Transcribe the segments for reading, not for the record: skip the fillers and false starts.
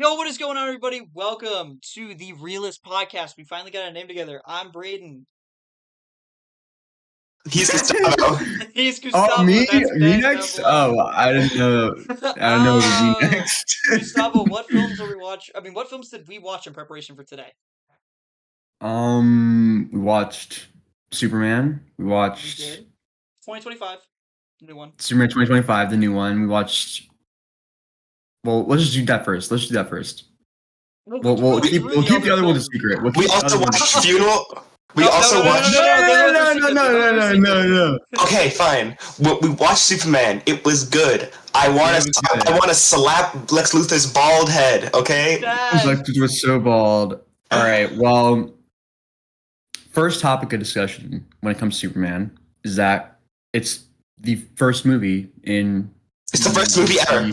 Yo, what is going on, everybody? Welcome to the Reelest podcast. We finally got a name together. I'm Brayden. He's Gustavo. He's Gustavo. Oh, me? That's Me Ben next? down below. Oh, I didn't know. I didn't know it was me next. Gustavo, what films are we watch? I mean, what films did we watch in preparation for today? We watched Superman. We We watched did 2025, new one. Superman 2025, the new one. We watched. Well, let's just do that first. We'll go keep through the other one a films. secret. We also watched Funeral. We No, also no, no, watched. no, no, no, No. Okay, fine. We watched Superman. It was good. I want Yeah, it was good. to. I want to slap Lex Luthor's bald head. Okay. Lex was so bald. All right. Well, first topic of discussion when it comes to Superman is that it's the first movie in. It's the first movie ever.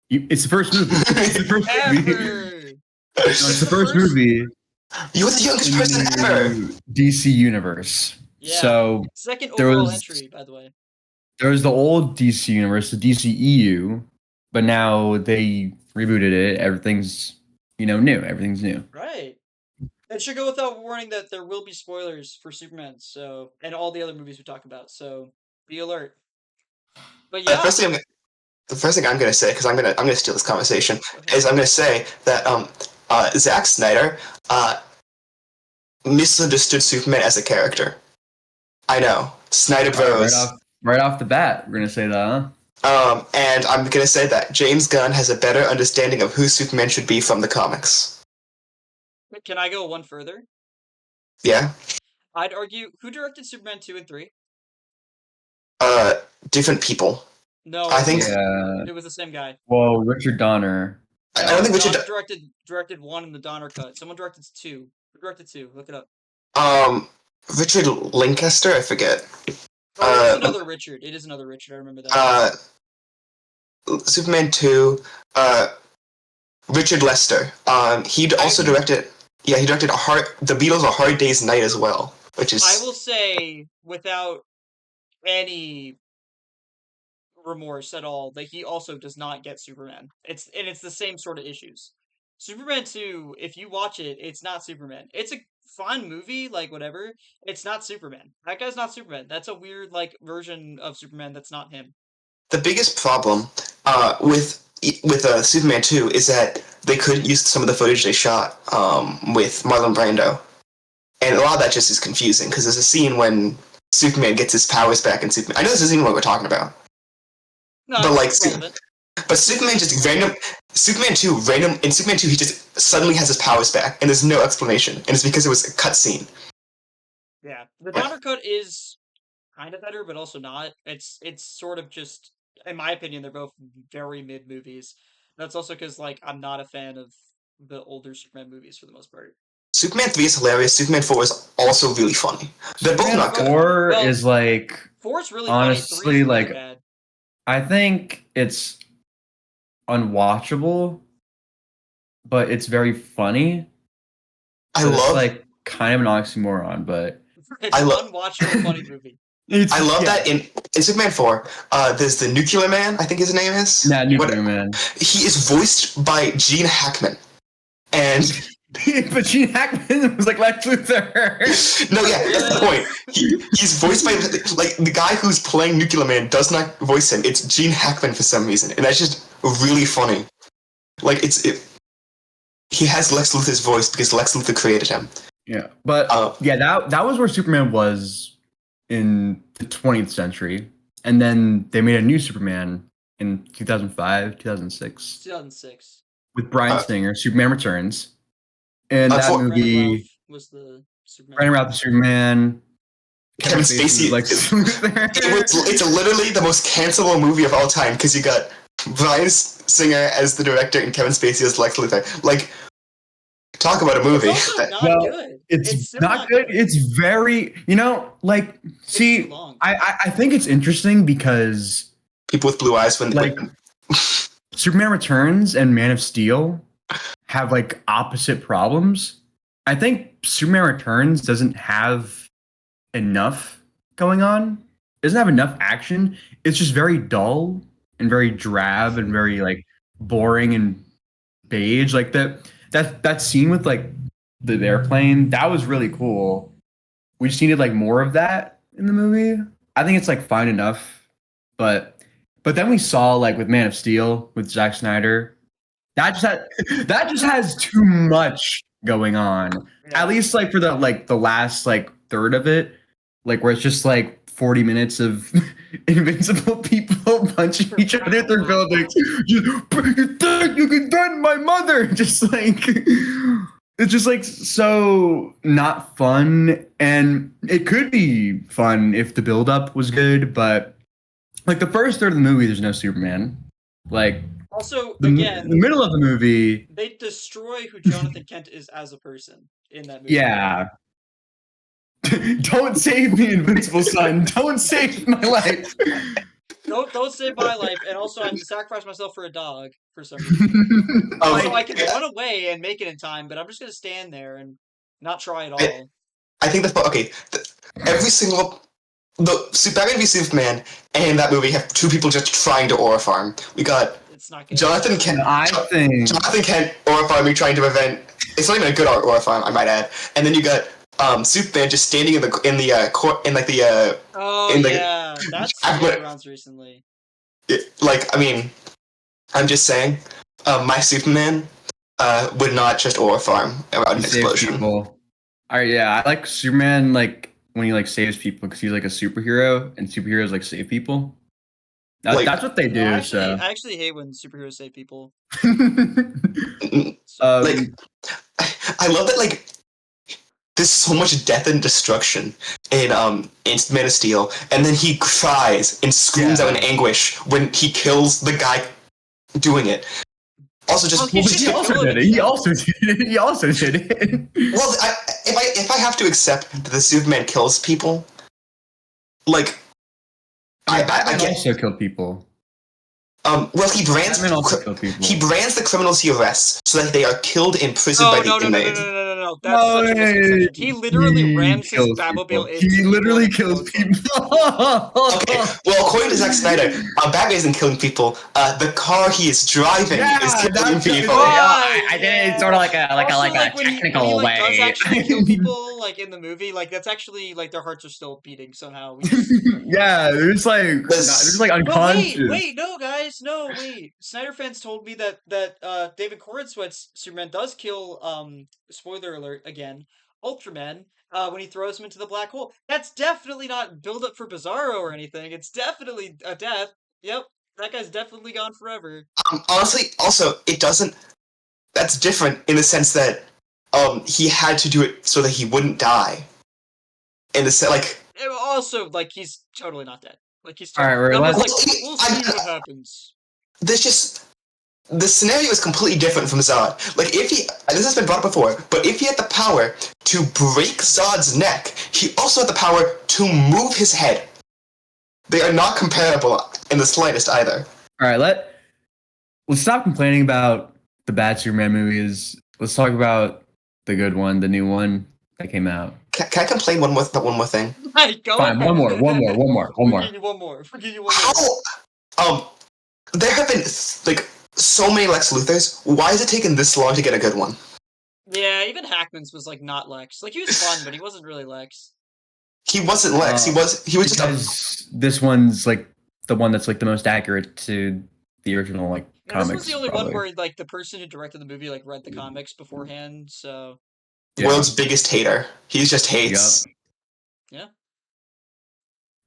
It's the first movie. It's the first movie. Ever. No, it's the first movie You were the youngest in person the ever. DC universe. Yeah. So Second there overall was- entry, by the way. there was the old DC universe, the DCEU, but now they rebooted it. Everything's new. Everything's new. Right. It should go without warning that there will be spoilers for Superman, so and all the other movies we talk about. So be alert. But The yeah, first thing I'm gonna say, because I'm gonna steal this conversation, is I'm gonna say that Zack Snyder misunderstood Superman as a character. I know, Snyder Bros. Right off the bat, we're gonna say that, huh? And I'm gonna say that James Gunn has a better understanding of who Superman should be from the comics. can I go one further? Yeah. I'd argue who directed Superman 2 and 3? Different people. No, I think. Yeah. it was the same guy. Well, Richard Donner. I don't think we should. Donner directed one in the Donner cut. Someone directed 2. Who directed 2? Look it up. Richard Lancaster. I forget. Oh, it's another Richard. It is another Richard. I remember that. Superman 2. Richard Lester. He also directed. Yeah, he directed The Beatles: A Hard Day's Night as well, which is. I will say without any remorse at all that he also does not get Superman. It's the same sort of issues. Superman 2, if you watch it, it's not Superman. It's a fine movie, like whatever. It's not Superman. That guy's not Superman. That's a weird version of Superman that's not him. The biggest problem with Superman 2 is that they couldn't use some of the footage they shot with Marlon Brando. And a lot of that just is confusing, because there's a scene when Superman gets his powers back in Superman. I know this isn't even what we're talking about. No, But, like, it's relevant. But Superman just Superman 2, he just suddenly has his powers back, and there's no explanation. And it's because it was a cutscene. Yeah. The Donner cut is kind of better, but also not. It's sort of just, in my opinion, they're both very mid movies. That's also because, I'm not a fan of the older Superman movies for the most part. Superman 3 is hilarious. Superman 4 is also really funny. They're both not good. 4 Well, is like, 4's really honestly, funny. 3's really like, bad. I think it's unwatchable, but it's very funny. I So it's love like kind of an oxymoron, but It's I an love- unwatchable funny movie. I love that in Superman 4, there's the Nuclear Man, I think his name is. Nah, Nuclear Man. He is voiced by Gene Hackman. And But Gene Hackman was like Lex Luthor. no, yeah, that's the point. He's voiced by the guy who's playing Nuclear Man does not voice him. It's Gene Hackman for some reason, and that's just really funny. He has Lex Luthor's voice because Lex Luthor created him. Yeah, but that was where Superman was in the 20th century, and then they made a new Superman in 2005, 2006 2006. with Bryan Singer, Superman Returns, and that Brandon movie. Ralph was the Superman. Brandon Routh, the Superman. Kevin Spacey. Lex Luthor. It's literally the most cancelable movie of all time because you got Bryan Singer as the director and Kevin Spacey as Lex Luthor. Like, talk about a movie. It's also not Well, good. It's still not good. It's very, see, too long. I think it's interesting because People with blue eyes when Superman Returns and Man of Steel have opposite problems. I think Superman Returns doesn't have enough going on. It doesn't have enough action. It's just very dull and very drab and very boring and beige. Like that scene with like the airplane, that was really cool. We just needed like more of that in the movie. I think it's like fine enough, but then we saw like with Man of Steel with Zack Snyder, that just had, that just has too much going on. At Yeah. least like for the last like third of it, like where it's just like 40 minutes of invincible people punching each other through buildings. Just, you think you can threaten my mother? Just like it's just like so not fun. And it could be fun if the build-up was good, but like the first third of the movie, there's no Superman. Like Also, the again, middle of the movie, they destroy who Jonathan Kent is as a person in that movie. yeah. Don't save me, Invincible Son. Don't save my life. Don't save my life, and also I have to sacrifice myself for a dog for some reason. Also, I can run away and make it in time, but I'm just gonna stand there and not try at all. I think every single Batman v Superman and that movie have two people just trying to aura farm. We got It's not good. Jonathan Kent. I think Jonathan Kent aura farming trying to prevent. It's not even a good aura farm, I might add. And then you got Superman just standing in the court in like the Oh in the yeah, that's but, rounds recently. like I mean, I'm just saying, my Superman would not just aura farm around an explosion. People. All right, yeah, I like Superman like when he like saves people because he's like a superhero and superheroes like save people. That's what they do. I actually hate when superheroes save people. Like, I love that. Like, there's so much death and destruction in Man of Steel, and then he cries and screams out in anguish when he kills the guy doing it. Also, just he also did it. He also did it. He also did it. Well, if I have to accept that the Superman kills people, like Batman also killed people. Well, he brands the criminals he arrests so that they are killed in prison by the inmates. No. That's such a misconception. He literally rams his Batmobile into He literally kills people. Okay, well, according to Zack Snyder, Batman isn't killing people. The car he is driving is killing people. I think it's sort of like a technical when he, way. does actually kill people, like in the movie, like that's actually like their hearts are still beating somehow. Yeah, there's like unconscious. Wait, no, guys, no, wait. Snyder fans told me that David Corenswet's Superman does kill. Spoiler alert again. Ultraman. When he throws him into the black hole. That's definitely not build up for Bizarro or anything. It's definitely a death. Yep, that guy's definitely gone forever. Honestly, also it doesn't. That's different in the sense that he had to do it so that he wouldn't die. In the sense, like. Also, like he's totally not dead. Like he's totally. All right, we'll see what happens. There's just. The scenario is completely different from Zod. Like, if he... This has been brought up before, but if he had the power to break Zod's neck, he also had the power to move his head. They are not comparable in the slightest either. Alright, let's stop complaining about the bad Superman movies. Let's talk about the good one, the new one that came out. Can I complain one more thing? Fine, one more. We'll give you one more. There have been, like... so many Lex Luthors. Why has it taken this long to get a good one? Yeah, even Hackman's was like not Lex. Like he was fun, but he wasn't really Lex. He wasn't Lex. He was just this one's like the one that's like the most accurate to the original like comics. This was the only one where like the person who directed the movie like read the comics beforehand. So world's biggest hater. He just hates. Yeah.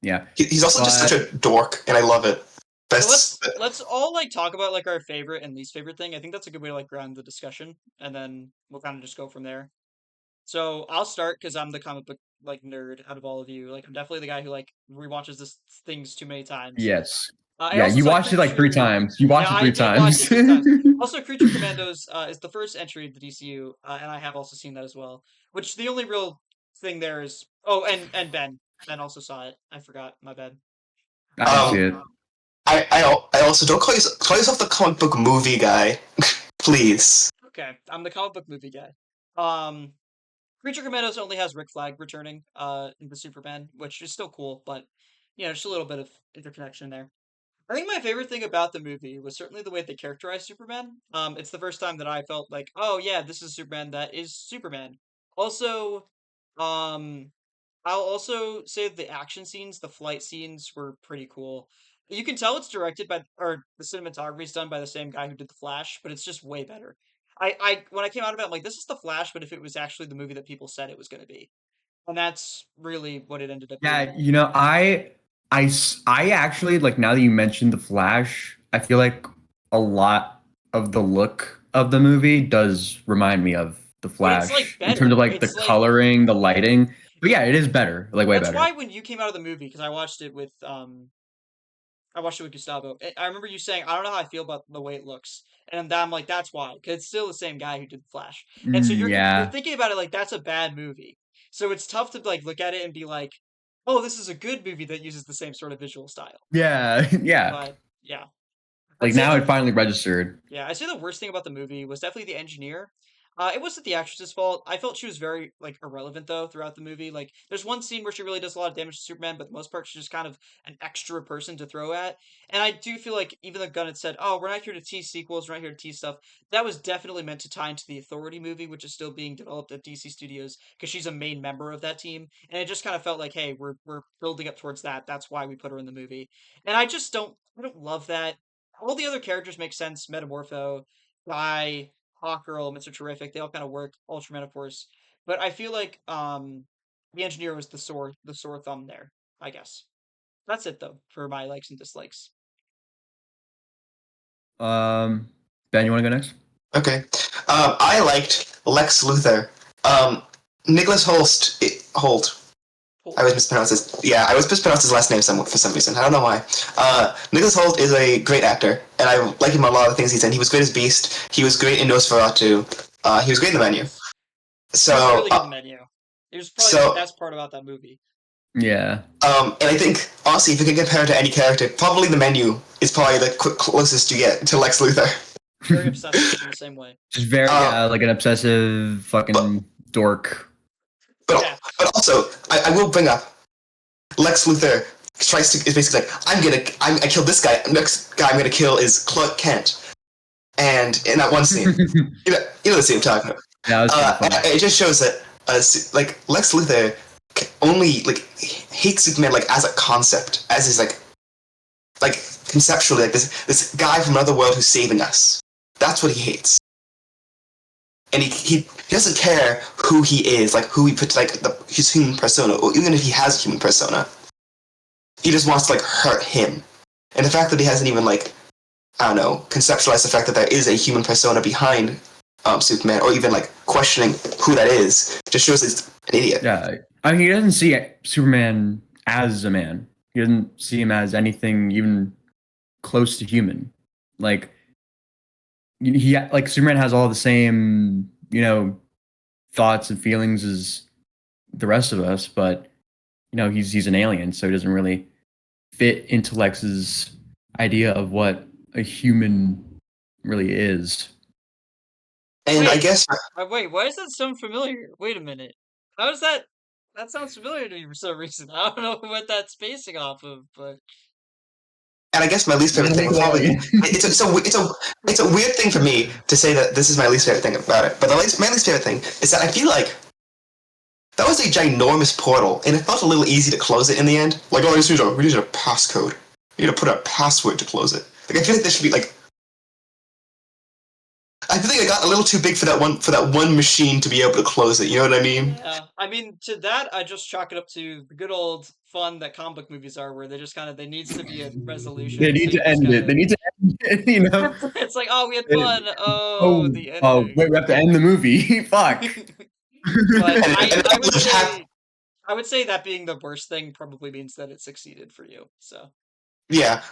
Yeah. He's also just such a dork, and I love it. So let's all like talk about like our favorite and least favorite thing. I think that's a good way to like ground the discussion, and then we'll kind of just go from there. So I'll start because I'm the comic book like nerd out of all of you. Like I'm definitely the guy who like rewatches this things too many times. Yes. You watched it like 3 times. You watched it 3 times. Watch it 3 times. Also, Creature Commandos is the first entry of the DCU, and I have also seen that as well. Which the only real thing there is and Ben also saw it. I forgot. My bad. I see it. I also don't call yourself the comic book movie guy, please. Okay, I'm the comic book movie guy. Creature Commandos only has Rick Flag returning in the Superman, which is still cool, but just a little bit of interconnection there. I think my favorite thing about the movie was certainly the way they characterized Superman. It's the first time that I felt like, oh yeah, this is Superman. That is Superman. Also, um, I'll also say that the action scenes, the flight scenes were pretty cool. You can tell it's directed by, or the cinematography is done by the same guy who did The Flash, but it's just way better. When I came out of it, I'm like, this is The Flash, but if it was actually the movie that people said it was going to be. And that's really what it ended up Yeah, being. I actually like now that you mentioned the Flash, I feel like a lot of the look of the movie does remind me of the But it's like Flash in terms of better. like the It's like, coloring, the lighting. But yeah, it is better, like way that's better. why when you came out of the movie, because I watched it with Gustavo. I remember you saying, I don't know how I feel about the way it looks. And I'm like, that's why, because it's still the same guy who did The Flash. And so you're Yeah, thinking about it like that's a bad movie. So it's tough to like look at it and be like, oh, this is a good movie that uses the same sort of visual style. yeah, yeah. But yeah, I'd Like say now it the finally registered. yeah, I'd say the worst thing about the movie was definitely the engineer. It wasn't the actress's fault. I felt she was very like irrelevant though throughout the movie. Like, there's one scene where she really does a lot of damage to Superman, but the most part she's just kind of an extra person to throw at. And I do feel like even though Gunn had said, "Oh, we're not here to tease sequels, we're not here to tease stuff," that was definitely meant to tie into the Authority movie, which is still being developed at DC Studios because she's a main member of that team. And it just kind of felt like, hey, we're building up towards that. That's why we put her in the movie. And I don't love that. All the other characters make sense. Metamorpho, Guy, Hawkgirl, Mr. Terrific, they all kind of work. Ultraman, of course, but I feel like the engineer was the sore thumb there. I guess that's it though for my likes and dislikes. Um, Ben, you want to go next? Okay. I liked Lex Luthor. Um, Nicholas Holt. I always Holt. mispronounce his. Yeah, I always mispronounce his last name for some reason. I don't know why. Nicholas Holt is a great actor, and I like him a lot of the things he's in. He was great as Beast. He was great in Nosferatu. He was great in The Menu. Yes, he was So, really good in the menu. It was probably the so, best part about that movie. Yeah. and I think honestly, if you can compare it to any character, probably The Menu is probably the closest you get to Lex Luthor. Very obsessive in the same way. Just very Um, like an obsessive but fucking dork. Yeah, but also, I will bring up Lex Luthor tries to is basically like I killed this guy. Next guy I'm gonna kill is Clark Kent. And in that one scene, you know the scene I'm talking about. That was kind of funny. It just shows that like Lex Luthor only like hates Superman like as a concept, as his like conceptually like this guy from another world who's saving us. That's what he hates. And he doesn't care who he is, like who he puts like his human persona, or even if he has a human persona. He just wants to like hurt him. And the fact that he hasn't even like I don't know, conceptualized the fact that there is a human persona behind Superman, or even like questioning who that is, just shows he's an idiot. Yeah, I mean, he doesn't see Superman as a man. He doesn't see him as anything even close to human. Like he like Superman has all the same, thoughts and feelings as the rest of us, but he's an alien, so he doesn't really fit into Lex's idea of what a human really is. And I wait, guess wait. Why does that sound familiar? Wait a minute. How does that? That sounds familiar to me for some reason. I don't know what that's spacing off of, but and I guess my least favorite thing probably it's a weird thing for me to say that this is my least favorite thing about it. But my least favorite thing is that I feel like that was a ginormous portal, and it felt a little easy to close it in the end. Like, oh, we need a passcode. We need to put a password to close it. Like, I feel like there should be like. I feel like I got a little too big for that one machine to be able to close it. You know what I mean? yeah. I mean, to that, I just chalk it up to the good old fun that comic book movies are, where they just kind of there needs to be a They resolution, so need you to just end kind it. They of. need to end it. It's like, oh, we had fun. Oh, Oh, the oh, ending. wait, we have to end the movie. Fuck. But And I it would was half. say that being the worst thing probably means that it succeeded for you. So Yeah,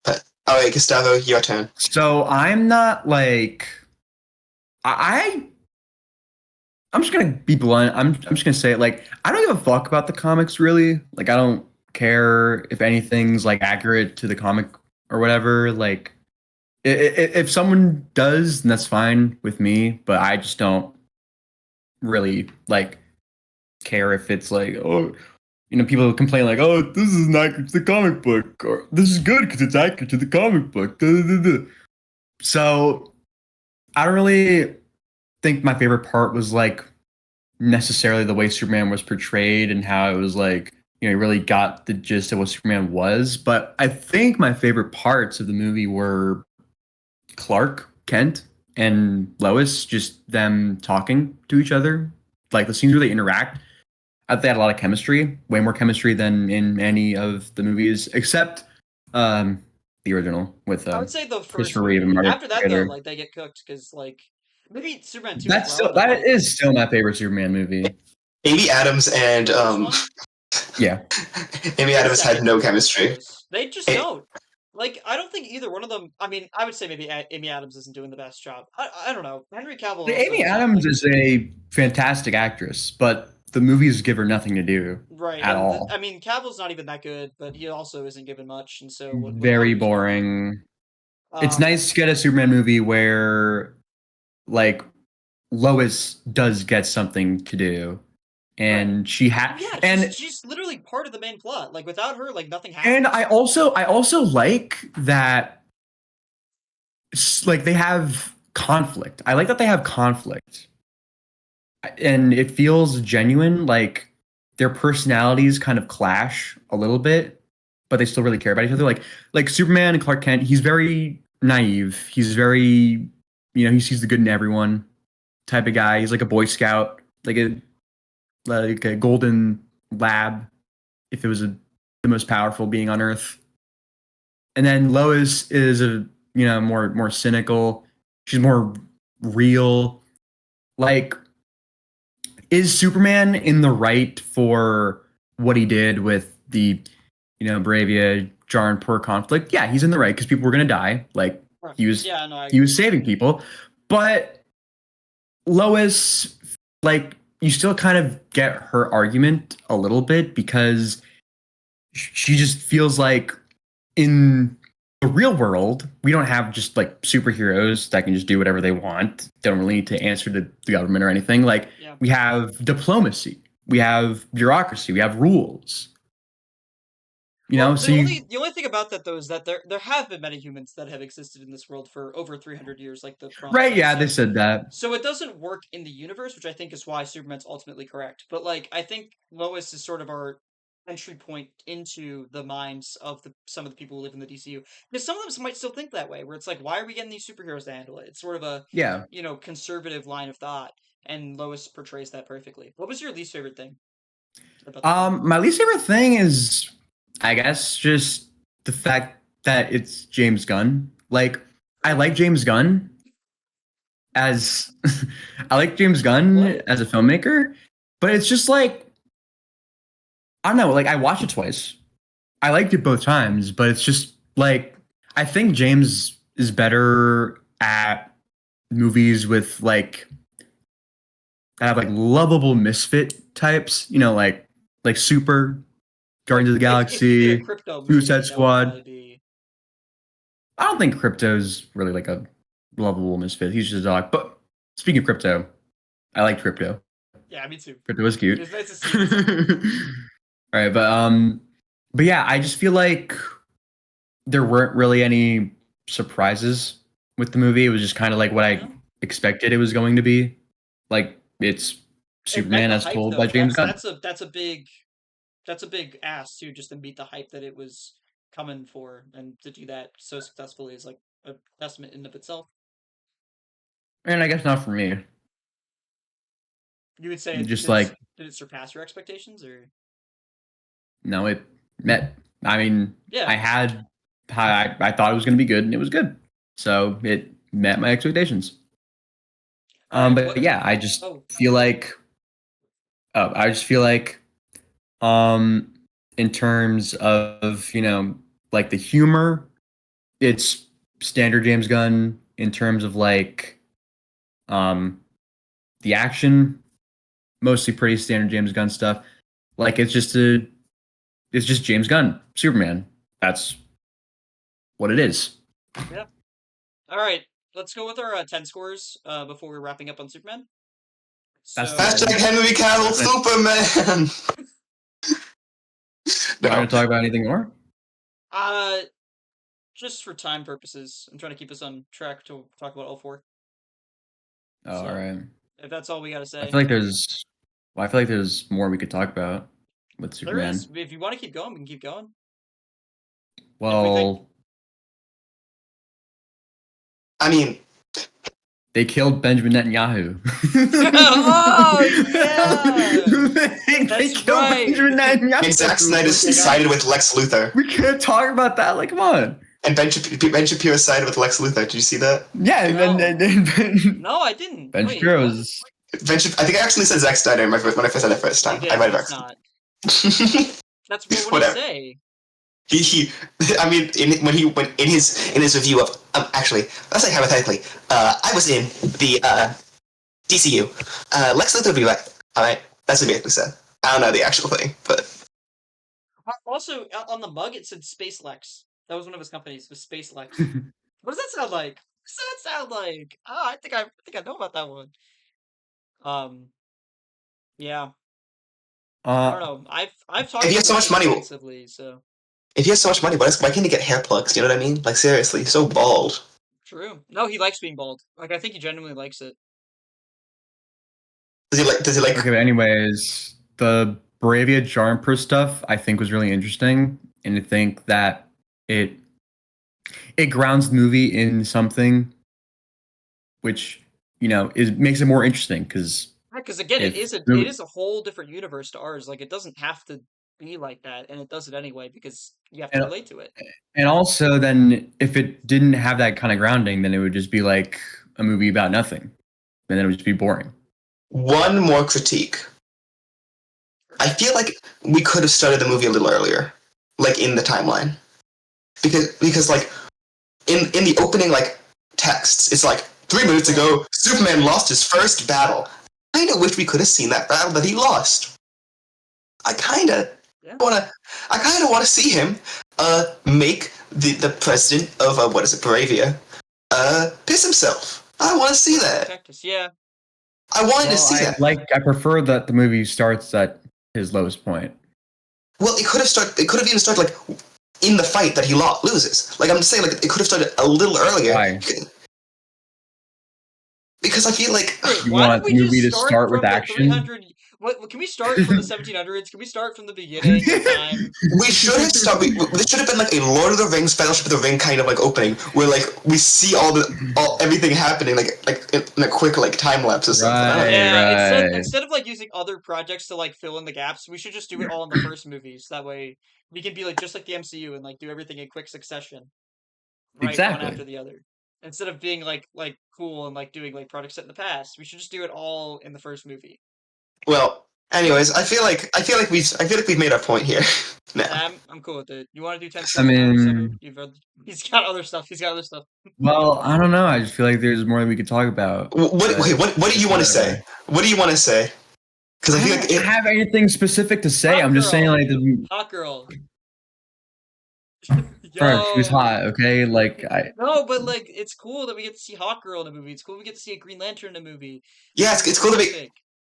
but all right, Gustavo, your turn. So I'm not like I I'm just gonna be blunt. I'm just gonna say it like I don't give a fuck about the comics really. Like I don't care if anything's like accurate to the comic or whatever. Like if someone does, then that's fine with me. But I just don't really like care if it's like people complain like, "Oh, this is not accurate to the comic book," or "This is good because it's accurate to the comic book." Duh, duh, duh, duh. So I don't really think my favorite part was like necessarily the way Superman was portrayed and how it was like, you really got the gist of what Superman was. But I think my favorite parts of the movie were Clark Kent and Lois, just them talking to each other. Like the scenes where they interact, I think they had a lot of chemistry, way more chemistry than in any of the movies, except um, the original with I would say the first Christopher Reeve and movie. Margaret After that, though, Kidder. like they get cooked because like maybe Superman 2 as That's well, still but that like is still my favorite Superman movie. Amy Adams and the first one, Yeah, Amy the Adams had second no movie was chemistry. close. They just A- don't. Like I don't think either one of them. I mean, I would say maybe Amy Adams isn't doing the best job. I don't know. Henry Cavill also Amy is not Adams like is a fantastic actress, but the movies give her nothing to do right, at and all. I mean Cavill's not even that good, but he also isn't given much. And so what Very use from him? boring. It's Um, nice to get a Superman movie where like Lois does get something to do, right. and she had Well, yeah, and she's literally part of the main plot. Like without her, like nothing and happens. I also like that like they have conflict. I like that they have conflict, and it feels genuine. Like their personalities kind of clash a little bit, but they still really care about each other. Like Superman and Clark Kent, he's very naive. He's very, he sees the good in everyone type of guy. He's like a Boy Scout, like a golden lab, if it was the most powerful being on Earth. And then Lois is a more cynical. She's more real. Like, is Superman in the right for what he did with the Bravia Jar and Poor conflict? Yeah, he's in the right because people were gonna die. Like Right. he was Yeah, no, I he agree. was saving people, but Lois, like you still kind of get her argument a little bit because she just feels like in the real world, we don't have just like superheroes that can just do whatever they want. They don't really need to answer to the government or anything. Like Yeah. we have diplomacy, we have bureaucracy, we have rules. Well, So the only thing about that though is that there have been many humans that have existed in this world for over 300 years, like the prompt right, says. yeah, they said that. So it doesn't work in the universe, which I think is why Superman's ultimately correct. But like I think Lois is sort of our entry point into the minds of some of the people who live in the DCU. Because some of them might still think that way, where it's like, why are we getting these superheroes to handle it? It's sort of a, Yeah. conservative line of thought, and Lois portrays that perfectly. What was your least favorite thing about the film? My least favorite thing is, I guess, just the fact that it's James Gunn. Like, I like James Gunn as I like James Gunn What? as a filmmaker, but it's just like I don't know. Like, I watched it twice. I liked it both times, but it's just like I think James is better at movies with like that have like lovable misfit types. Like Super, Well, Guardians of the if you did a Galaxy, crypto Suicide movie, that would Squad. probably be. I don't think Crypto's really like a lovable misfit. He's just a dog. But speaking of Crypto, I liked Crypto. Yeah, me too. Crypto was cute. It's nice to see All him in something. right, but yeah, I just feel like there weren't really any surprises with the movie. It was just kind of like what I No. expected it was going to be. Like it's It met Superman the as hype told by though. James Gunn. That's a big ask too, just to meet the hype that it was coming for, and to do that so successfully is like a testament in of itself. And I guess not for me. You would say Just like did it surpass your expectations, or no, it met. I mean, yeah? I thought it was going to be good, and it was good. So it met my expectations. All right. But What? yeah, I just Oh, feel like I just feel like um in terms of like the humor, it's standard James Gunn. In terms of like um the action, mostly pretty standard James Gunn stuff. Like it's just James Gunn, Superman. That's what it is. yeah. All right. Let's go with our 10 scores before we're wrapping up on Superman. That's So Hashtag Henry Cavill Superman. Not No. going to talk about anything more? Uh, just for time purposes, I'm trying to keep us on track to talk about all four. Oh, So, all right. if that's all we gotta I say, feel like there's. Well, I feel like there's more we could talk about with there is. Superman. If you want to keep going, we can keep going. If we think, Well, I mean, they killed Benjamin Netanyahu. oh yeah, they that's killed right. Benjamin Netanyahu. and Zack Snyder sided with Lex Luthor. We can't talk about that. Like, come on. And Ben Shapiro sided with Lex Luthor. Did you see that? Yeah, and No. then No, I didn't. Ben Wait, Shapiro what? was. I think I actually said Zack Snyder when I first said it first You time. did. I might That's have not. actually. That's what did he Whatever. say? He I mean, when in his review of actually, let's say hypothetically, I was in the DCU. Lex Luthor would be like, all right, that's what he basically said. I don't know the actual thing, but Also, on the mug it said Space Lex. That was one of his companies. Was Space Lex. What does that sound like? What does that sound like? Oh, I think I know about that one. Yeah. I don't know. I've talked if he about has so this much money, extensively, so if he has so much money, why can't he get hair plugs? You know what I mean? Like seriously, he's so bald. true. No, he likes being bald. Like I think he genuinely likes it. Does he like? Okay, but anyways, the Bravia Jarnper stuff I think was really interesting, and I think that it grounds the movie in something which makes it more interesting because Because again, it if is the- a whole different universe to ours. Like it doesn't have to be like that, and it does it anyway because you have to and, relate to it. and also then if it didn't have that kind of grounding, then it would just be like a movie about nothing, and then it would just be boring. One more critique. I feel like we could have started the movie a little earlier, like in the timeline, because like in the opening like texts, it's like 3 minutes ago Superman lost his first battle. I kind of wish we could have seen that battle that he lost. I kind of want to see him make the president of what is it, Bravia, piss himself. I want to see that. Protect yeah. I wanted to see that. I prefer that the movie starts at his lowest point. Well, it could have even started like in the fight that he loses. Like I'm just saying, like it could have started a little earlier. Why? Because I feel like You Why want don't we the movie just to start with from the action? 300? What can we start from the 1700s? Can we start from the beginning of time? we should have started. This should have been like a Lord of the Rings, Fellowship of the Ring kind of like opening, where like we see everything happening like in a quick like time lapse or something. I don't know. Yeah, right. instead of like using other projects to like fill in the gaps, we should just do it all in the first movies. That way we can be like just like the MCU and like do everything in quick succession. Right, Exactly. one after the other. Instead of being like cool and like doing like projects set in the past, we should just do it all in the first movie. Well, anyways, I feel like we've made our point here. Now. I'm cool with it. You want to do 10 I mean, he's got other stuff. He's got other stuff. well, I don't know. I just feel like there's more that we could talk about. What do you want to say? What do you want to say? Because I feel like don't have anything specific to say. Hot I'm just saying girl. like Hot girl. Bro, she was hot, okay? Like No, but like it's cool that we get to see Hot Girl in a movie. It's cool we get to see a Green Lantern in a movie. Yeah, it's cool that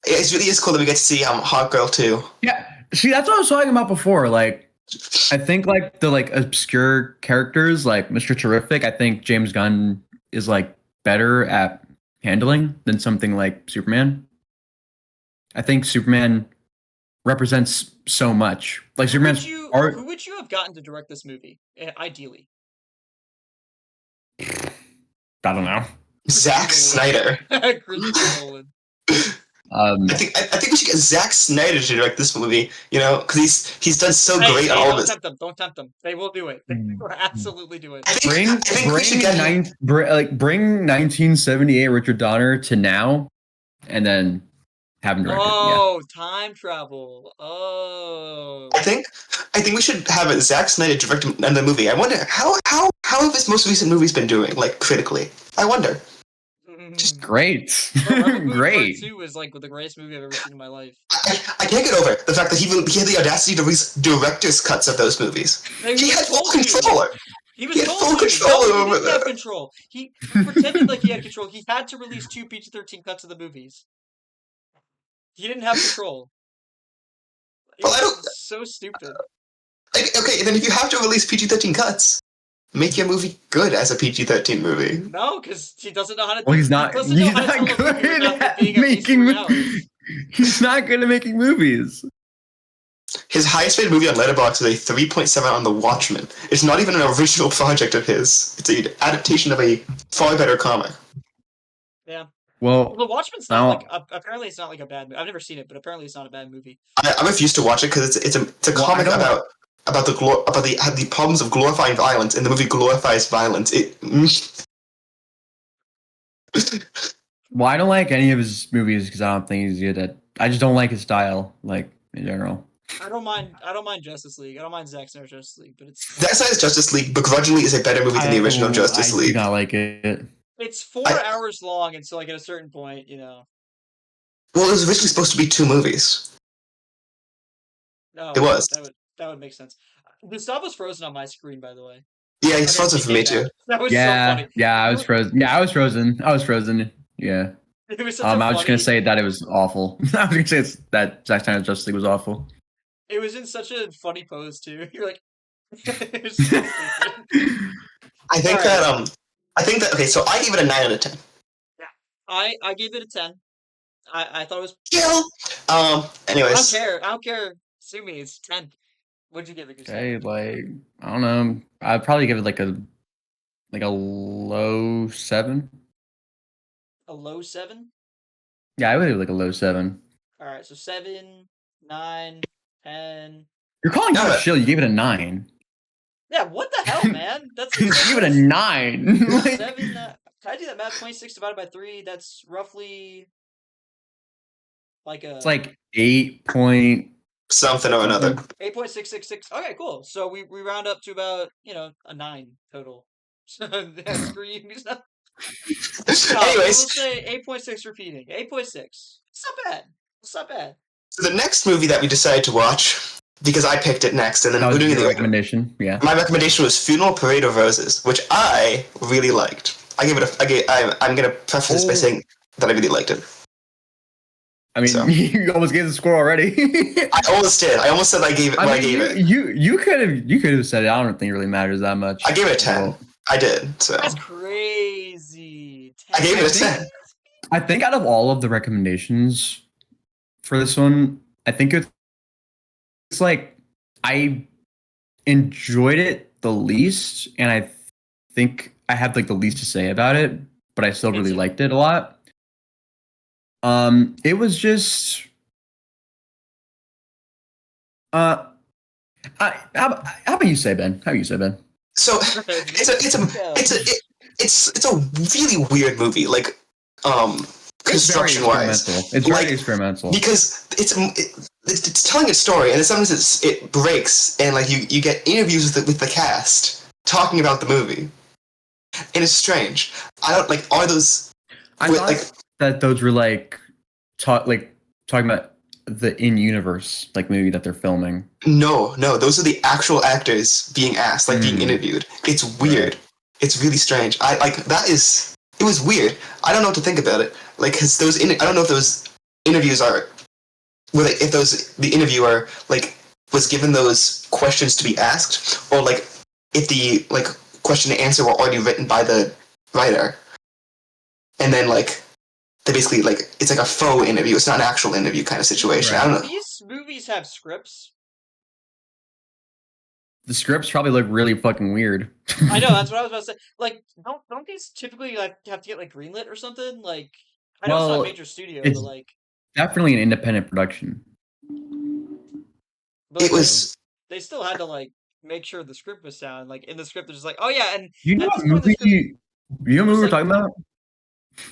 it really is cool that we get to see Hot Girl too. Yeah. See, that's what I was talking about before. Like I think like the like obscure characters like Mr. Terrific, I think James Gunn is like better at handling than something like Superman. I think Superman represents so much. Like Superman's art. Who would you have gotten to direct this movie? Ideally. I don't know. Zack Snyder. Christopher Nolan. I think we should get Zack Snyder to direct this movie. You know, because he's done so great on all of this. Don't tempt them. They will do it. They will absolutely do it. Bring 1978 Richard Donner to now, and then have him direct it. Oh, time travel. Oh. I think we should have Zack Snyder direct the movie. I wonder how have his most recent movies been doing, like critically. I wonder. Just great. Great. Part 2 is like the greatest movie I've ever seen in my life. I can't get over the fact that he had the audacity to release director's cuts of those movies. He had full control. He had full control over that. He didn't have control. He pretended like he had control. He had to release 2 PG-13 cuts of the movies. He didn't have control. It was so stupid. Okay, then if you have to release PG-13 cuts, make your movie good as a PG-13 movie. No, because he doesn't know how to Well, do. he's He not. doesn't know He's how to not tell a movie good without it at being at least making. 3 hours. He's not good at making movies. His highest rated movie on Letterboxd is a 3.7 on The Watchmen. It's not even an original project of his. It's an adaptation of a far better comic. Yeah. Well, The Watchmen's not like apparently it's not like a bad movie. I've never seen it, but apparently it's not a bad movie. I refuse to watch it because it's a comic about the problems of glorifying violence, and the movie glorifies violence. Well, I don't like any of his movies because I don't think he's good at. I just don't like his style, like in general. I don't mind Justice League. I don't mind Zack Snyder's Justice League, but it's Zack Snyder's Justice League begrudgingly is a better movie than the original Justice I League. do not like it. it's 4 hours long, and so like at a certain point, Well, it was originally supposed to be 2 movies. No, It was. That would make sense. Gustavo's frozen on my screen, by the way. Yeah, he's frozen for me too. That was so funny. Yeah, I was frozen. Yeah, I was frozen. Yeah. It was such I was just gonna say that it was awful. I was gonna say that Zack Snyder's Justice League was awful. It was in such a funny pose too. You're like, it was so stupid. I think that okay. So I gave it a 9 out of 10. Yeah, I gave it a 10. I thought it was Kill. Anyways, I don't care. Sue me. It's 10. What'd you give it? Okay, like I don't know. I'd probably give it like a low 7. A low 7. Yeah, I would give it like a low 7. All right, so 7, 9, 10. You're calling it a shill. You gave it a 9. Yeah, what the hell, man? That's You gave it a 9. 7. Can I do that math? 26 divided by 3. That's roughly like a. It's like 8 point something or another. 8.666. Okay, cool. So we round up to about a 9 total. So screw you. Anyways, we'll say 8.6 repeating. 8.6. It's not bad. It's not bad. So the next movie that we decided to watch, because I picked it next, and then that was we're doing your the recommendation. Yeah. My recommendation was Funeral Parade of Roses, which I really liked. I'm gonna preface this by saying that I really liked it. I mean, you almost gave the score already. I almost did. I almost said I gave it. I gave it. You could have said it. I don't think it really matters that much. I gave it a 10. I did. So that's crazy. 10. I gave it a 10. I think out of all of the recommendations for this one, I think it's like I enjoyed it the least, and I think I have like the least to say about it, but I still really liked it a lot. It was just how about you say, Ben? How about you say, Ben? So it's a really weird movie, like construction wise. It's very experimental because it's telling a story, and sometimes it breaks, and like you get interviews with the cast talking about the movie, and it's strange. I don't like are those. I thought that those were like talking about the in-universe like movie that they're filming. No, those are the actual actors being asked, like being interviewed. It's weird. Right. It's really strange. It was weird. I don't know what to think about it. Like, cause I don't know if those interviews the interviewer like was given those questions to be asked, or like if the like question and answer were already written by the writer, and then like. They basically like it's like a faux interview. It's not an actual interview kind of situation. Right. I don't know. These movies have scripts. The scripts probably look really fucking weird. I know, that's what I was about to say. Like, don't these typically like have to get like greenlit or something? Like, I know it's not a major studio, but like definitely an independent production. But, they still had to like make sure the script was sound. Like in the script, they're just like, oh yeah, and you know what movie we're talking about?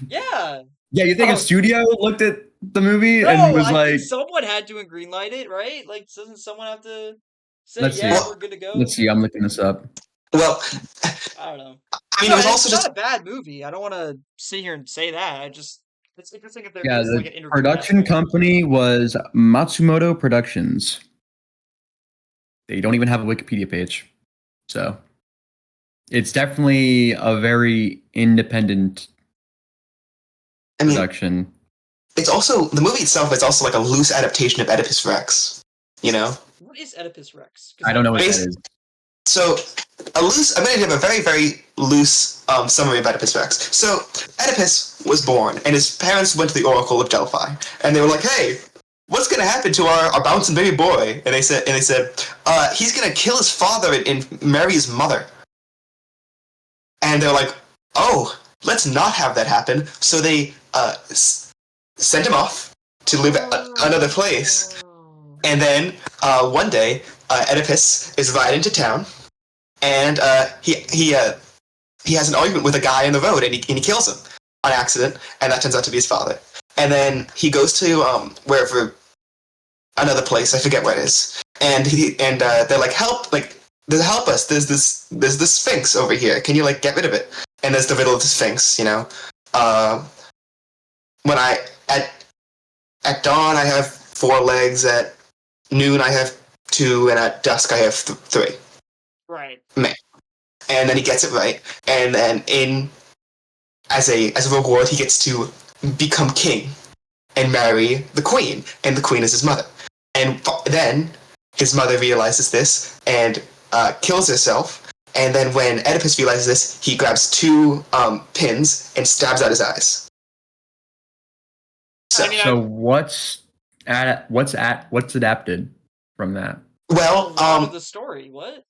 Yeah. Yeah, you think a studio looked at the movie and was like, someone had to greenlight it, right? Like, doesn't someone have to say, we're good to go? Let's see, I'm looking this up. Well, I don't know. I mean, it was also not a bad movie. I don't want to sit here and say that. It's interesting if there's the like an production company was Matsumoto Productions. They don't even have a Wikipedia page, so it's definitely a very independent. Production. It's also the movie itself. It's also like a loose adaptation of Oedipus Rex, You know. What is Oedipus Rex? I don't know what that Basi- is. So I'm going to give a very, very loose summary of Oedipus Rex. So Oedipus was born, and his parents went to the Oracle of Delphi, and they were like, "Hey, what's going to happen to our bouncing baby boy?" And they said, he's going to kill his father and marry his mother. And they're like, "Oh, let's not have that happen." So they sent him off to live another place. And then one day, Oedipus is riding to town, and he has an argument with a guy in the road, and he kills him on accident, and that turns out to be his father. And then he goes to wherever, another place, I forget where it is, and they're like, help us. There's this Sphinx over here. Can you get rid of it? And there's the riddle of the Sphinx. When at dawn I have 4 legs, at noon I have 2, and at dusk I have 3. Right. And then he gets it right, and then as a reward he gets to become king and marry the queen, and the queen is his mother. And then his mother realizes this and kills herself. And then when Oedipus realizes this, he grabs 2 pins and stabs out his eyes. So what's adapted from that? Well, a lot of the story. What?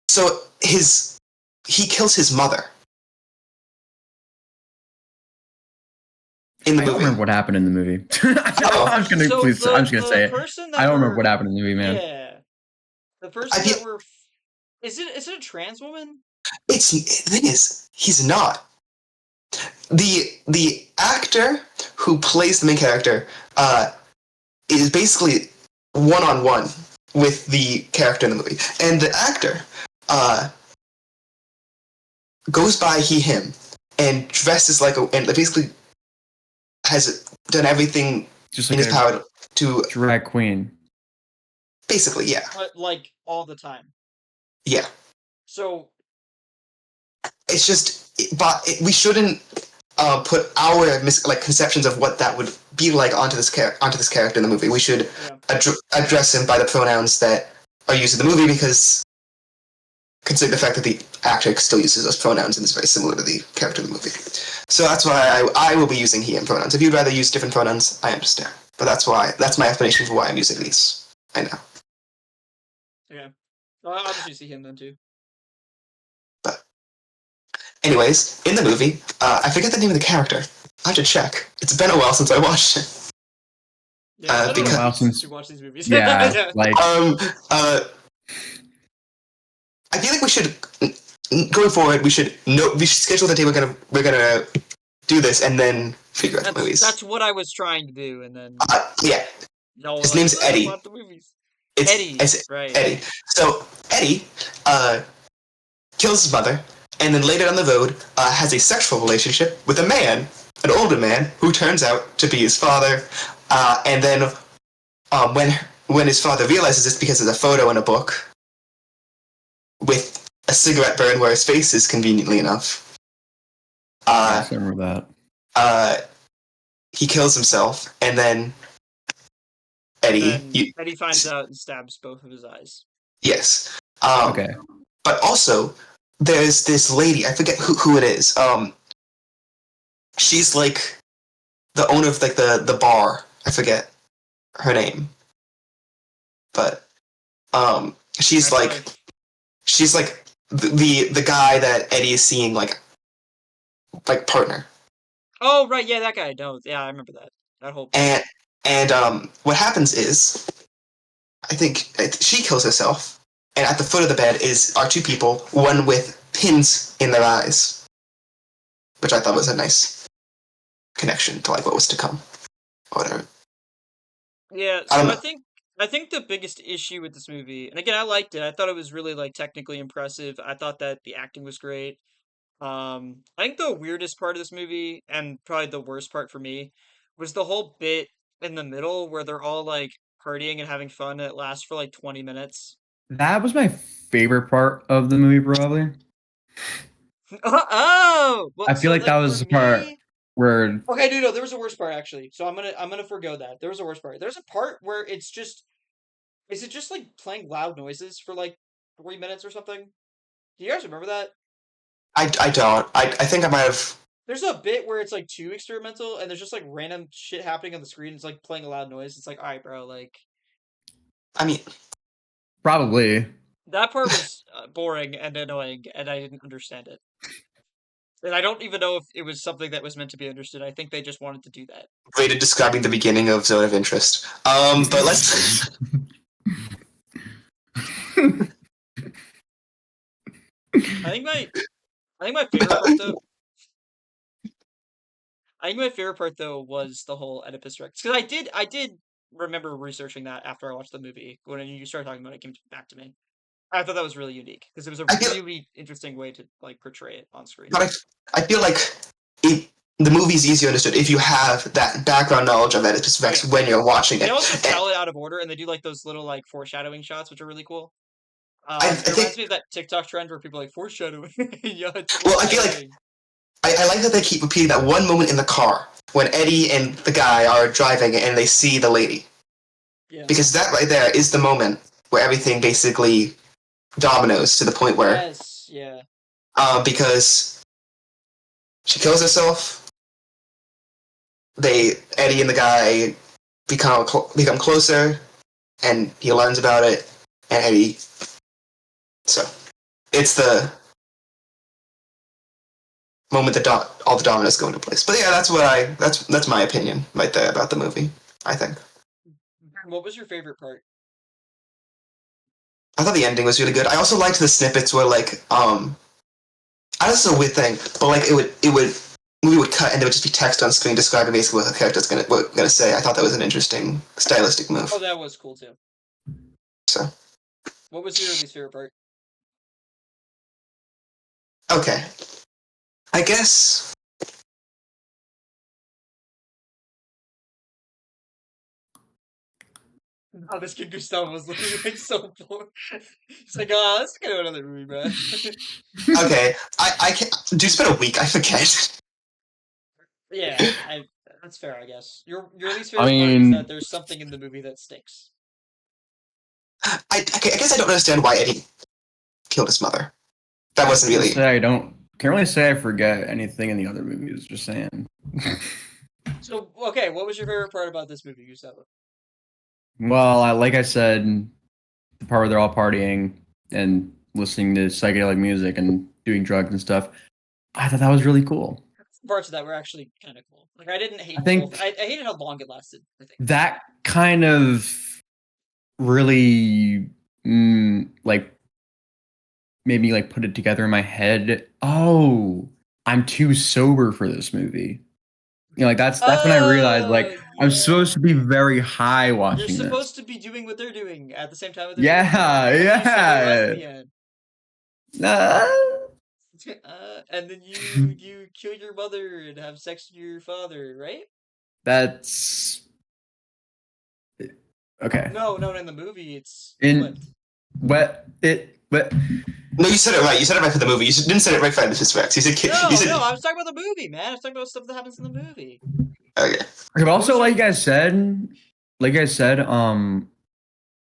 So he kills his mother in the I movie. don't remember what happened in the movie. I'm just gonna say it. I don't remember what happened in the movie, man. Yeah, the person that we're. Is it a trans woman? The thing is, he's not. The actor who plays the main character is basically one-on-one with the character in the movie, and the actor goes by he him and dresses and basically has done everything just in his power to drag queen. Basically, yeah. But all the time. Yeah. So it's just, we shouldn't put our conceptions of what that would be like onto this character in the movie. We should address him by the pronouns that are used in the movie, because consider the fact that the actor still uses those pronouns and is very similar to the character in the movie. So that's why I will be using he, him pronouns. If you'd rather use different pronouns, I understand. But that's my explanation for why I'm using these. I know. Okay. Well, I'll just use he, him then too. But anyways, in the movie, I forget the name of the character. I have to check. It's been a while since I watched it. Yeah, because a while since you watch these movies. Yeah, I feel like we should, going forward, we should schedule the day we're gonna do this, and then figure out the movies. That's what I was trying to do, and then yeah. No, his name's Eddie. Watch the movies. It's right. Eddie. So Eddie kills his mother, and then later down the road has a sexual relationship with a man, an older man, who turns out to be his father. And then when his father realizes this, because there's a photo in a book with a cigarette burn where his face is, conveniently enough. I remember that. He kills himself, and then Eddie finds out and stabs both of his eyes. Yes. Okay. But also, there's this lady, I forget who it is. She's like the owner of the bar. I forget her name. But she's like the guy that Eddie is seeing like partner. Oh right, yeah, that guy. No, yeah, I remember that. That whole and what happens is, I think she kills herself, and at the foot of the bed are 2 people, one with pins in their eyes, which I thought was a nice connection to what was to come, or whatever. Yeah, so I think the biggest issue with this movie, and again, I liked it. I thought it was really technically impressive. I thought that the acting was great. I think the weirdest part of this movie, and probably the worst part for me, was the whole bit in the middle where they're all partying and having fun, and it lasts for 20 minutes. That was my favorite part of the movie, probably. Oh! Well, I feel that was the part where... Okay, no, there was a worse part, actually. So I'm gonna forgo that. There was a worse part. There's a part where it's just Is it just like playing loud noises for like 3 minutes or something? Do you guys remember that? I don't. I think I might have. There's a bit where it's like too experimental, and there's just like random shit happening on the screen. It's like playing a loud noise. It's like, all right, bro, like I mean, Probably. that part was boring and annoying, and I didn't understand it. And I don't even know if it was something that was meant to be understood. I think they just wanted to do that. way of describing the beginning of Zone of Interest. But let's. I think my I think my favorite part though. I think my favorite part though was the whole Oedipus Rex, because I did remember researching that after I watched the movie. When you started talking about it, it came back to me. I thought that was really unique because it was a I feel, really interesting way to like portray it on screen. but I feel like the movie's easier understood if you have that background knowledge of Oedipus Rex when you're watching it. They also And tell it out of order, and they do like those little like foreshadowing shots, which are really cool. I It reminds think. me of that TikTok trend where people are like foreshadowing. Yeah, it's Well, I feel like foreshadowing. I like that they keep repeating that one moment in the car when Eddie and the guy are driving and they see the lady. Yeah. Because that right there is the moment where everything basically dominoes to the point where Yes. Yeah. because she kills herself, Eddie and the guy become closer, and he learns about it, and Eddie. So it's the moment that all the dominoes go into place. But yeah, that's my opinion right there about the movie. I think. What was your favorite part? I thought the ending was really good. I also liked the snippets where like I know this is a weird thing, but like movie would cut and there would just be text on screen describing basically what the character's gonna say. I thought that was an interesting stylistic move. Oh, that was cool too. So What was your least favorite part? okay, I guess Oh, this kid Gustavo was looking like so bored. He's like, oh, let's go to another movie, bro. okay. I can do spend a week. I forget. Yeah, that's fair, I guess. Your least I favorite part is that mean, there's something in the movie that stinks. I guess I don't understand why Eddie killed his mother. That wasn't really. can't really say I forget anything in the other movies. Just saying. So, okay, what was your favorite part about this movie, Gustavo? Well, like I said, the part where they're all partying and listening to psychedelic music and doing drugs and stuff. I thought that was really cool. Parts of that were actually kind of cool. Like, I didn't hate I the whole think thing. I hated how long it lasted, I think. that kind of really like made me like put it together in my head. Oh, I'm too sober for this movie. You know, like that's when I realized like I'm Yeah. supposed to be very high watching You're this. supposed to be doing what they're doing at the same time that they're doing Yeah, it. And then you say you're right at yeah. the end. Uh, And then you kill your mother and have sex with your father, right? that's okay. No, in the movie it's In flipped. what No, you said it right. You said it right for the movie. You didn't say it right for Oedipus Rex. You said No, you said I was talking about the movie, man. I was talking about stuff that happens in the movie. okay. but also was like you guys said,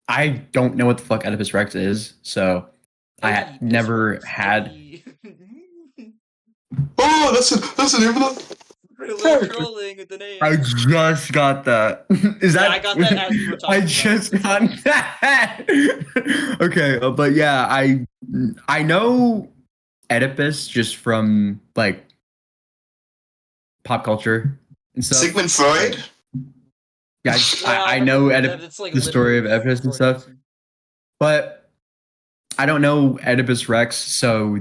I don't know what the fuck Oedipus Rex is, so I Eddie never Pissworks. had. Eddie. Oh, that's the name of that. We're a little trolling with the name. I just got that. Is Yeah, that? I got that as we were talking I about just it. got that. Okay, but yeah, I know Oedipus just from like pop culture and stuff. Sigmund Freud. Yeah, I know It's like the story of literally Oedipus and stuff, Freudianism. but I don't know Oedipus Rex, so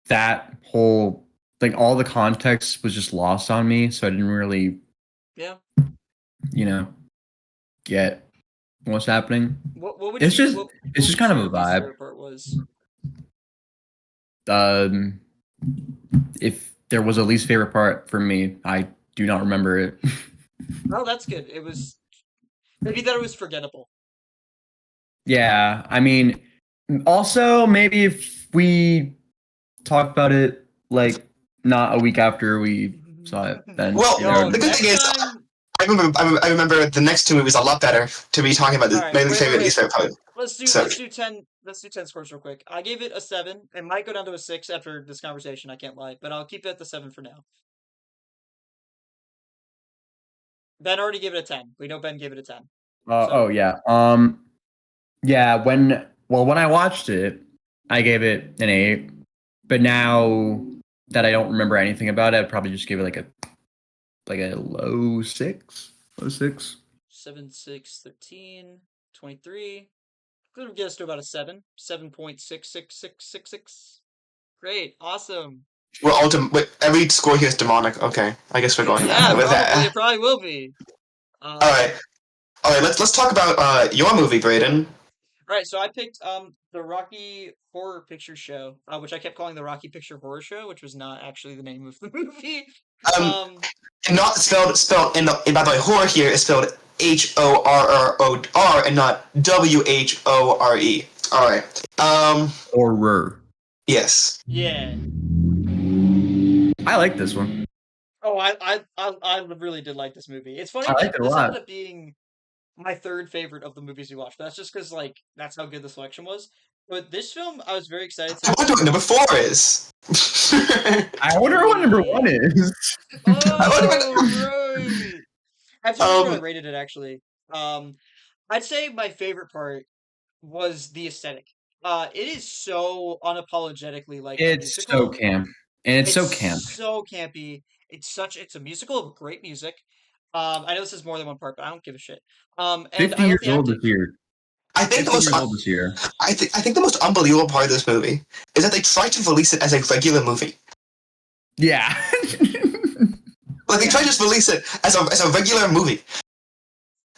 that whole like all the context was just lost on me, so I didn't really, Yeah. get what's happening. What would It's you? just What it's would just you kind say of a your least vibe. favorite part was? If there was a least favorite part for me, I do not remember it. Oh, that's good. It was maybe that it was forgettable. Yeah, I mean, also maybe if we talk about it like not a week after we saw it, then Well, that would the be good Next thing is time. I remember the next two movies a lot better to be talking about All the right, my wait, wait, favorite, wait. least favorite part. So Let's do 10. Let's do 10 scores real quick. I gave it a 7. It might go down to a 6 after this conversation. I can't lie, but I'll keep it at the 7 for now. Ben already gave it a 10. We know Ben gave it a 10. Oh yeah. Yeah. When I watched it, I gave it an 8. But now that I don't remember anything about it, I'd probably just give it like a low 6. Low 6. 7, 6, 13, 23. Could get us to about a 7. 7.66666. Great. Awesome. we're all every score here is demonic. Okay, I guess we're going Yeah, with probably. It that. probably will be. All right, all right. Let's talk about your movie, Brayden. Right, so I picked the Rocky Horror Picture Show, which I kept calling the Rocky Picture Horror Show, which was not actually the name of the movie. Um, Um, not spelled in by the way, horror here is spelled HORROR and not WHORE. All right. Horror. Yes. yeah. I like this one. Oh, I really did like this movie. It's funny I that like it a this ended lot. up being my third favorite of the movies we watched. That's just because like that's how good the selection was. But this film, I was very excited I to. wonder what number 4 is. I wonder what number 1 is. Oh, right. I have to remember what I um, rated it actually. Um, I'd say my favorite part was the aesthetic. It is so unapologetically like a It's so musical. camp. And it's It's so camp. so campy. It's a musical with great music. I know this is more than one part, but I don't give a shit. And 50 I love years the old acting. this year. I think the 50 most years old this year. I think the most unbelievable part of this movie is that they tried to release it as a regular movie. Yeah. Like they tried to just release it as a regular movie.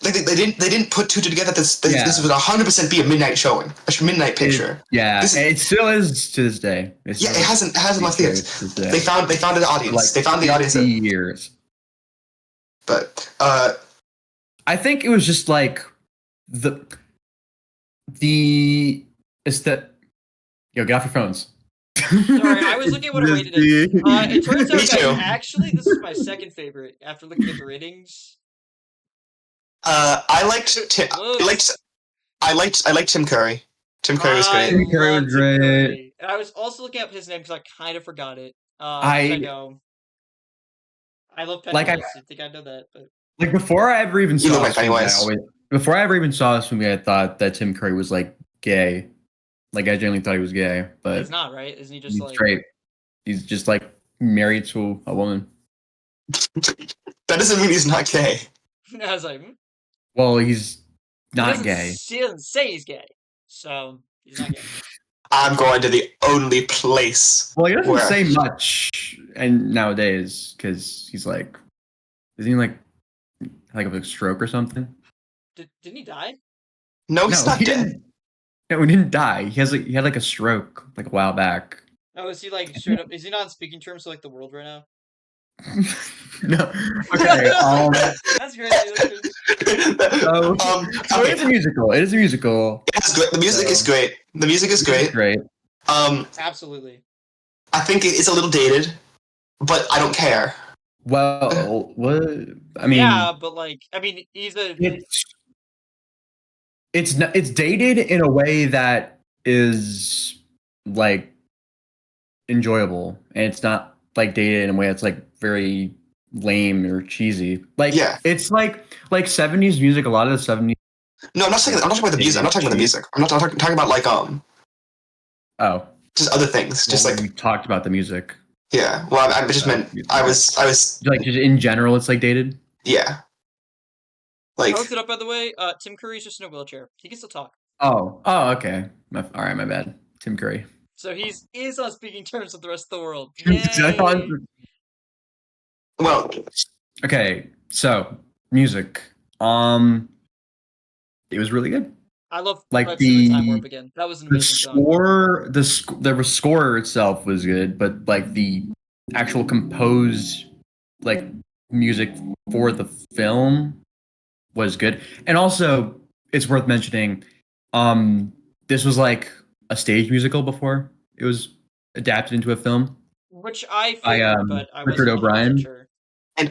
Like they didn't put two together. This was 100% be a midnight showing, a midnight picture. It still is to this day. It hasn't left theaters. They found an audience. Like They found the audience. Years. But I think it was just like the is that yo, get off your phones. Sorry, I was looking at what I rated it. It turns out Me too. that actually this is my second favorite after looking at the ratings. I liked Tim Curry. Tim Curry was great. Tim Curry was great. Curry. And I was also looking up his name because I kind of forgot it. I know. I love Pennywise. I think I know that, but like before I ever even saw this movie, before I ever even saw this movie, I thought that Tim Curry was like gay. Like I genuinely thought he was gay, but he's not, right? Isn't he just like straight? He's just like married to a woman. That doesn't mean he's not gay. I was like, well, he's not gay. He doesn't say he's gay, so he's not gay. I'm going to the only place. Well, he doesn't say much, and nowadays because he's like, isn't he like a stroke or something? Didn't he die? No, he's not dead. No, he didn't die. He had like a stroke like a while back. Oh, is he like straight up? Is he not on speaking terms with like the world right now? No. Okay. That's great. So it is a musical. It is a musical. It's great. The music is great. The music is great. Great. Absolutely. I think it's a little dated, but I don't care. Well, what? I mean, yeah, but like, he's a. It's dated in a way that is like enjoyable, and it's not like dated in a way that's like very lame or cheesy. Like it's like 70s music. A lot of the 70s. No, I'm not talking about the music. I'm not talking about the music. I'm not talking about like Oh. Just other things. Just like we talked about the music. Yeah. Well, I just meant I was like just in general. It's like dated. Yeah. Like I looked it up by the way. Tim Curry's just in a wheelchair. He can still talk. Oh, okay. All right, my bad. Tim Curry. So he is on speaking terms with the rest of the world. Well, okay. So music. It was really good. I love like the Time Warp again. That was an amazing score. The score itself was good, but like the actual composed like music for the film was good. And also, it's worth mentioning, this was like a stage musical before it was adapted into a film. Which I figured, but I Richard wasn't O'Brien. sure. And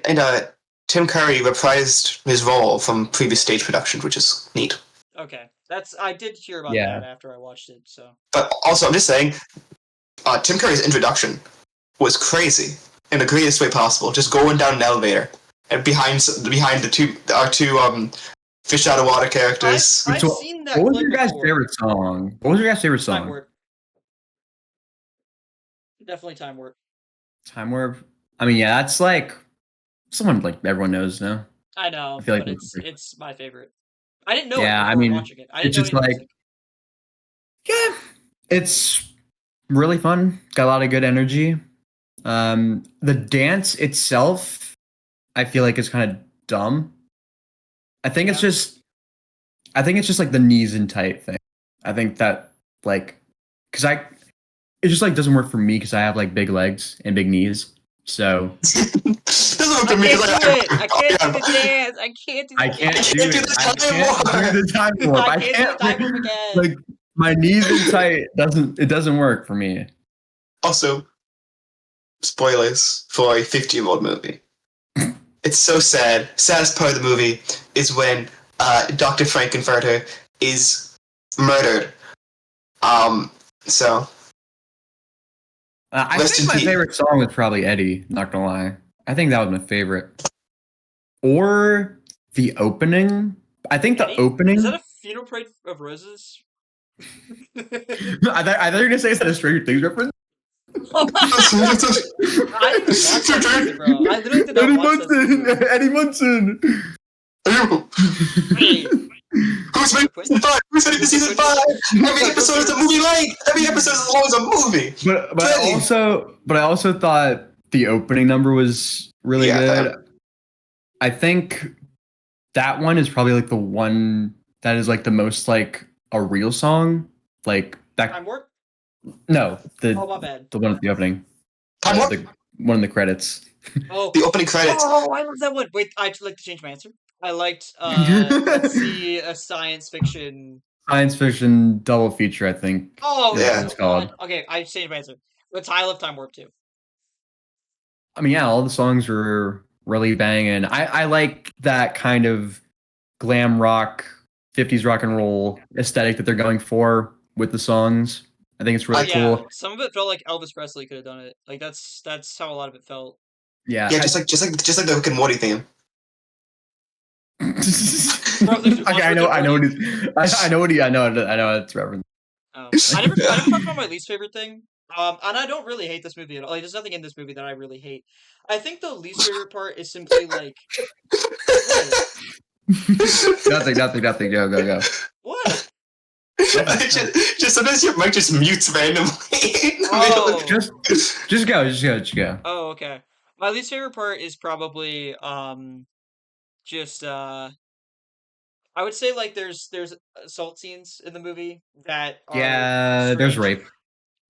Tim Curry reprised his role from previous stage productions, which is neat. Okay, I did hear about Yeah. that after I watched it. So, But also, I'm just saying, Tim Curry's introduction was crazy in the greatest way possible. Just going down an elevator and behind our two fish out of water characters. I've So, seen that what was clip your guys' before. favorite song? What was your guys' favorite Time song? Warp. Definitely Time Warp. Time Warp. I mean, yeah, that's like someone like everyone knows now. I know, I feel like but it's my favorite. I didn't know it yeah. I before mean, watching it. I it's didn't know just any of the like music. yeah, it's really fun. Got a lot of good energy. The dance itself, I feel like is kind of dumb. I think it's just like the knees and tight thing. I think that like because it just like doesn't work for me because I have like big legs and big knees. So Doesn't work I for me can't 'cause do it. I can't do the dance. I can't do the I dance. can't do can't do it. the I time can't do the time warp. I can't do the time warp again. Like my knees and tight doesn't work for me. Also, spoilers for a 50-year-old movie. It's so sad. Saddest part of the movie is when Dr. Frankenfurter is murdered. So I Rest think in my peace. favorite song was probably Eddie. Not gonna lie, I think that was my favorite. Or the opening. I think the Eddie? opening. Is that a Funeral Parade of Roses? I thought you were gonna say is that a Stranger Things reference? I didn't even watch that music, bro. I literally did not Eddie watch that Munson. music. Eddie Munson. Hey, Who's ready for season 5? Who's ready for season 5? Every episode is a movie length. Every episode is as long as a movie. But I also thought the opening number was really good. I think that one is probably like the one that is like the most like a real song. Like that. Time Warp? No, Oh, my bad. the one at the opening. Time Warp? The one in the credits. Oh, The opening credits. oh, I love that one. Wait, I'd like to change my answer. I liked, let's see, a science fiction. Science fiction double feature, I think. Oh, is Yeah. what it's called. God. Okay, I changed my answer. But I love Time Warp too. I mean, yeah, all the songs were really banging. I like that kind of glam rock, 50s rock and roll aesthetic that they're going for with the songs. I think it's really Yeah, cool. some of it felt like Elvis Presley could have done it. Like that's how a lot of it felt. Yeah. Yeah, just like the Rick and Morty theme. Okay, I know what it's referencing. I never talked about my least favorite thing. And I don't really hate this movie at all. Like, there's nothing in this movie that I really hate. I think the least favorite part is simply like, Nothing. Go. what? just sometimes your mic just mutes randomly. Oh. Just go. Oh, okay. My least favorite part is probably just I would say like there's assault scenes in the movie that are Yeah, there's strange. rape.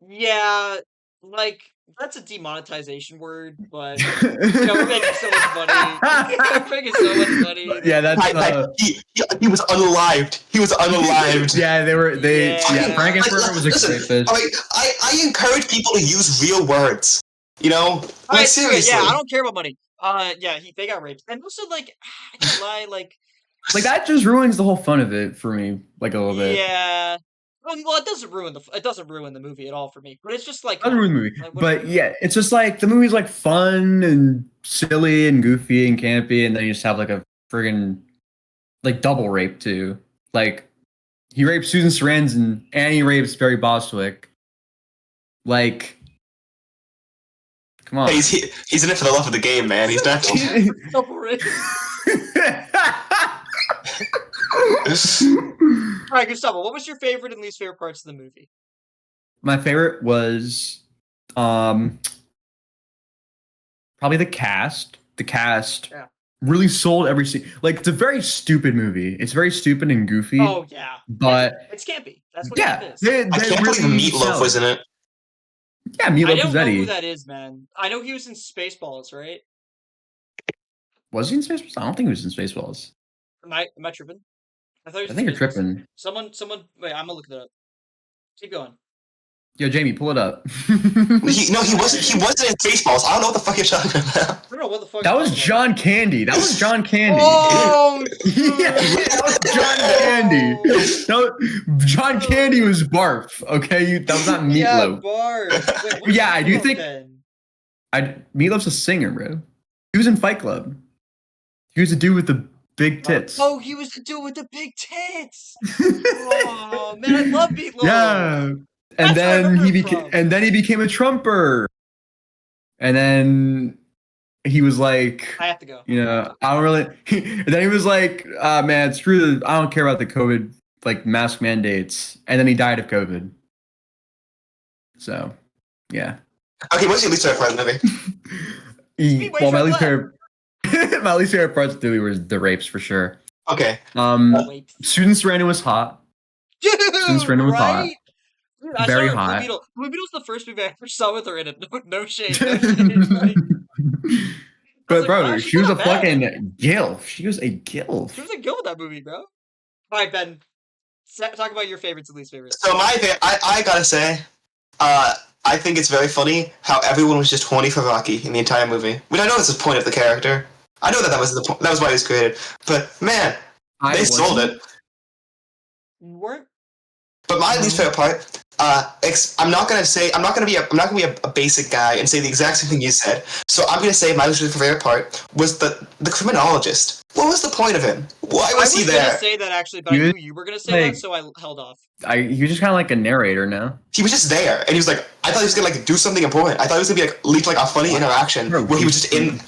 Yeah, like that's a demonetization word, but you know, we're making so much money. We're making so much money. Yeah, that's he was unalived. He was unalived. yeah, Yeah. Frankenfurter was a Listen, rapist. I encourage people to use real words. You know, like Alright, screw it, seriously. yeah, I don't care about money. Yeah, they got raped, and also like I can't lie, like that just ruins the whole fun of it for me, like a little bit. yeah. Well, it doesn't ruin the movie at all for me, but it's just like It doesn't ruin the movie, like, but yeah, it's just like the movie's like fun and silly and goofy and campy, and then you just have like a friggin' like double rape too. Like he rapes Susan Sarandon and he rapes Barry Bostwick. Like, come on. Hey, he's in it for the love of the game, man. He's not. double rape. Alright, Gustavo, what was your favorite and least favorite parts of the movie? My favorite was probably the cast. The cast really sold every scene. Like, it's a very stupid movie. It's very stupid and goofy. Oh yeah, but it's campy. That's what yeah, it is. I can't believe Meatloaf was in it. Yeah, I Meatloaf don't was know Eddie. who that is, man. I know he was in Spaceballs, right? Was he in Spaceballs? I don't think he was in Spaceballs. Am I tripping? I thought he was I think in you're Spaceballs. tripping. Someone. Wait, I'm gonna look that up. Keep going. Yo, Jamie, pull it up. He wasn't. He wasn't in Spaceballs. I don't know what the fuck you're talking about. I don't know what the fuck. That you're was talking John Candy. That was John Candy. Oh, Yeah, that was John Candy. John Candy was Barf. Okay, that was not yeah, Meatloaf. Barf. Wait, what's Yeah, I do Meatloaf think then? Meatloaf's a singer, bro. He was in Fight Club. He was the dude with the big tits. Oh, he was the dude with the big tits. Oh man, I love Meatloaf. Yeah. And That's where I then remember he him became from. and then he became a Trumper. And then he was like, I have to go. you know, I don't really and then he was like, man, screw the I don't care about the COVID like mask mandates. And then he died of COVID. So yeah. Okay, what's your least favorite part of the movie? Speedway Well, my Truck least Lab. favorite my least favorite parts of the movie was the rapes for sure. Okay. Wait. Susan Sarandon was hot. Dude, Susan Sarandon was hot. right? Dude, I Very saw hot. Blue Beetle. Blue Beetle's the first movie I ever saw with her in it. No shade. No shade. Like, I was But like, wow, bro, she's she was a not bad. fucking gilf. She was a gilf. She was a good with that movie, bro. All right, Ben. Talk about your favorites and least favorites. So I gotta say, I think it's very funny how everyone was just horny for Rocky in the entire movie. Which I know is the point of the character. I know that was the point. That was why he was created. But man, they sold it. You weren't? But my least favorite part, I'm not gonna be a basic guy and say the exact same thing you said. So I'm gonna say my least favorite part was the criminologist. What was the point of him? Why was he I was gonna there? say that actually, but I knew you were gonna say that, so I held off. He was just kind of like a narrator now. He was just there, and he was like, I thought he was gonna like do something important. I thought he was gonna be like lead to like a funny interaction Bro, where he was just in.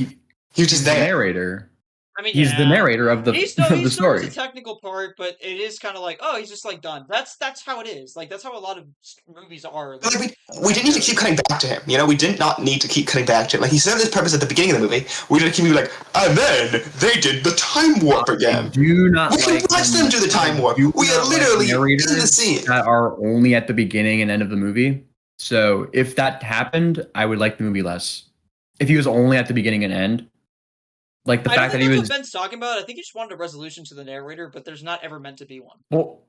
He was just the there. narrator. I mean, He's the narrator of the he story. He's a technical part, but it is kind of like, oh, he's just like done. That's how it is. Like that's how a lot of movies are. Like, we didn't need to keep cutting back to him. You know, we did not need to keep cutting back to him. Like he served his purpose at the beginning of the movie. We didn't keep like, and then they did the time warp again. I do not we like watch them do the time warp. We are literally in the scene. That are only at the beginning and end of the movie. So if that happened, I would like the movie less. If he was only at the beginning and end. Like the fact that he was. What Ben's talking about. I think he just wanted a resolution to the narrator, but there's not ever meant to be one. Well,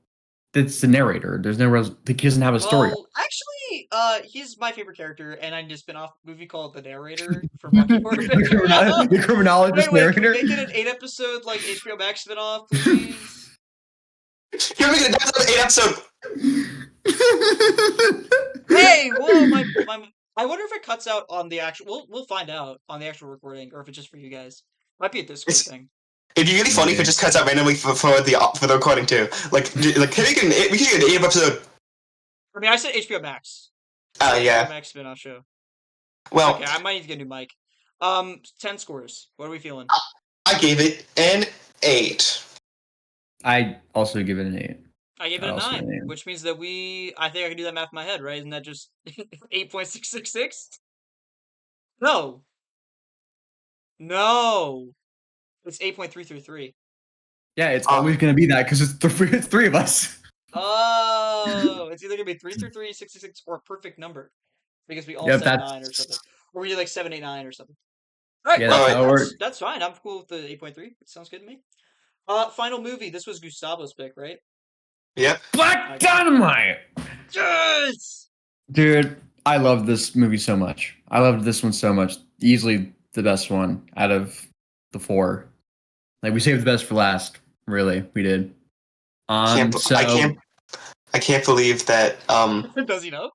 it's the narrator. There's no he doesn't have a story. Well, actually, he's my favorite character, and I did a spin-off movie called The Narrator from Rocky Horror Picture Show. The criminologist narrator. Can we make it an 8-episode like HBO Max spin-off, please? You're making an 8-episode. Hey, whoa, I wonder if it cuts out on the actual. We'll find out on the actual recording, or if it's just for you guys. Might be a Discord thing. It'd be really funny if it just cuts out randomly for the recording too. Like can we get an 8-episode? I mean, I said HBO Max. Yeah. HBO Max spin-off show. Well, okay, I might need to get a new mic. 10 scores. What are we feeling? I gave it an 8. I also give it an 8. I gave it a 9, which means that I think I can do that math in my head, right? Isn't that just 8.666? No. It's 8.333. Yeah, it's always going to be that because it's three of us. Oh, it's either going to be 333, 66, or a perfect number. Because we all said 9 or something. Or we did like 789 or something. Alright, yeah, that's fine. I'm cool with the 8.3. It sounds good to me. Final movie. This was Gustavo's pick, right? Yep. Black Dynamite! Yes! Dude, I love this movie so much. I loved this one so much. Easily the best one out of the 4. Like, we saved the best for last. Really, we did. I can't believe that. Does he know?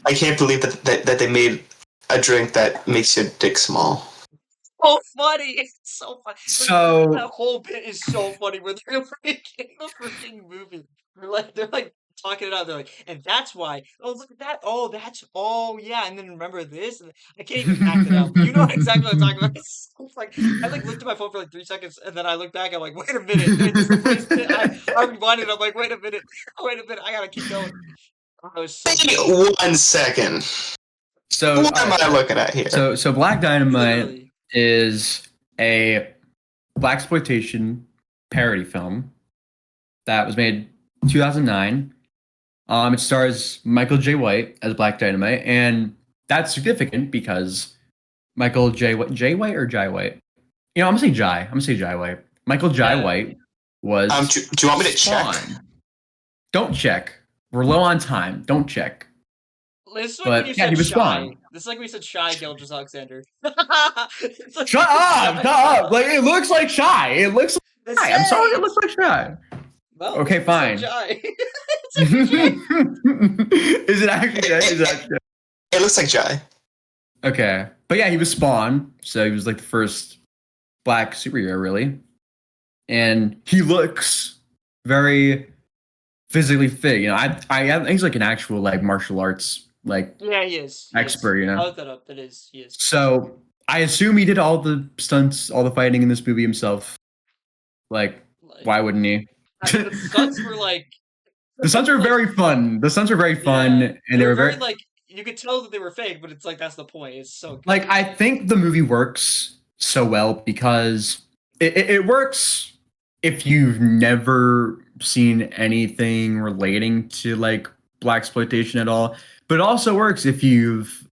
I can't believe that they made a drink that makes your dick small. So funny! It's so funny. So that whole bit is so funny when they're making the freaking movie. They're like talking it out. They're like, and that's why. Oh, look at that. Oh, yeah. And then remember this. And I can't even act it out. You know exactly what I'm talking about. It's so like I looked at my phone for like 3 seconds, and then I looked back. I'm like, wait a minute. I rewinded. I'm like, wait a minute. I gotta keep going. Oh, so 1 second. So what am I looking at here? So Black Dynamite is a blaxploitation parody film that was made in 2009. It stars Michael J. White as Black Dynamite, and that's significant because Michael J. White or Jai White? You know, I'm gonna say Jai White. Michael Jai White was. Do you want me to check? Don't check. We're low on time. Don't check. This is like when you But yeah, he said was shy. Spawn. This is like when you said shy Gilgeous-Alexander. It's like, Shut up! Shut up! Like it looks like Shy. It looks The like Shy. I'm sorry, it same. looks like Shy. Well, Okay, you said fine. shy. It's Is like Jay. it actually Jay? Is it actually It looks like Jai. Okay. But yeah, he was Spawn, so he was like the first black superhero, really. And he looks very physically fit. You know, I think he's like an actual like martial arts like Yeah, he is. He expert. is. You know, I'll look that up. That is. He is. so I assume he did all the stunts, all the fighting in this movie himself. Like, Like, why wouldn't he? the stunts were like. The stunts are very fun. The stunts are very fun, Yeah, and they they were were very very like you could tell that they were fake, but it's like that's the point. It's so good. like I think the movie works so well because it works if you've never seen anything relating to like black exploitation at all, but it also works if you've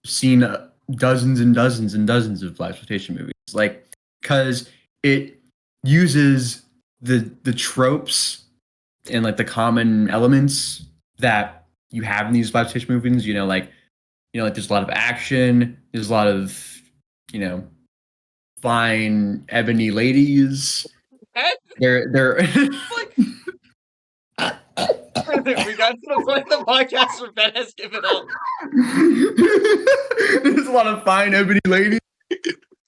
seen dozens and dozens and dozens of black exploitation movies, like because it uses the tropes and like the common elements that you have in these black exploitation movies. Like there's a lot of action, there's a lot of, fine ebony ladies. And, They're like, we got to the point of the podcast where Ben has given up. there's a lot of fine ebony ladies.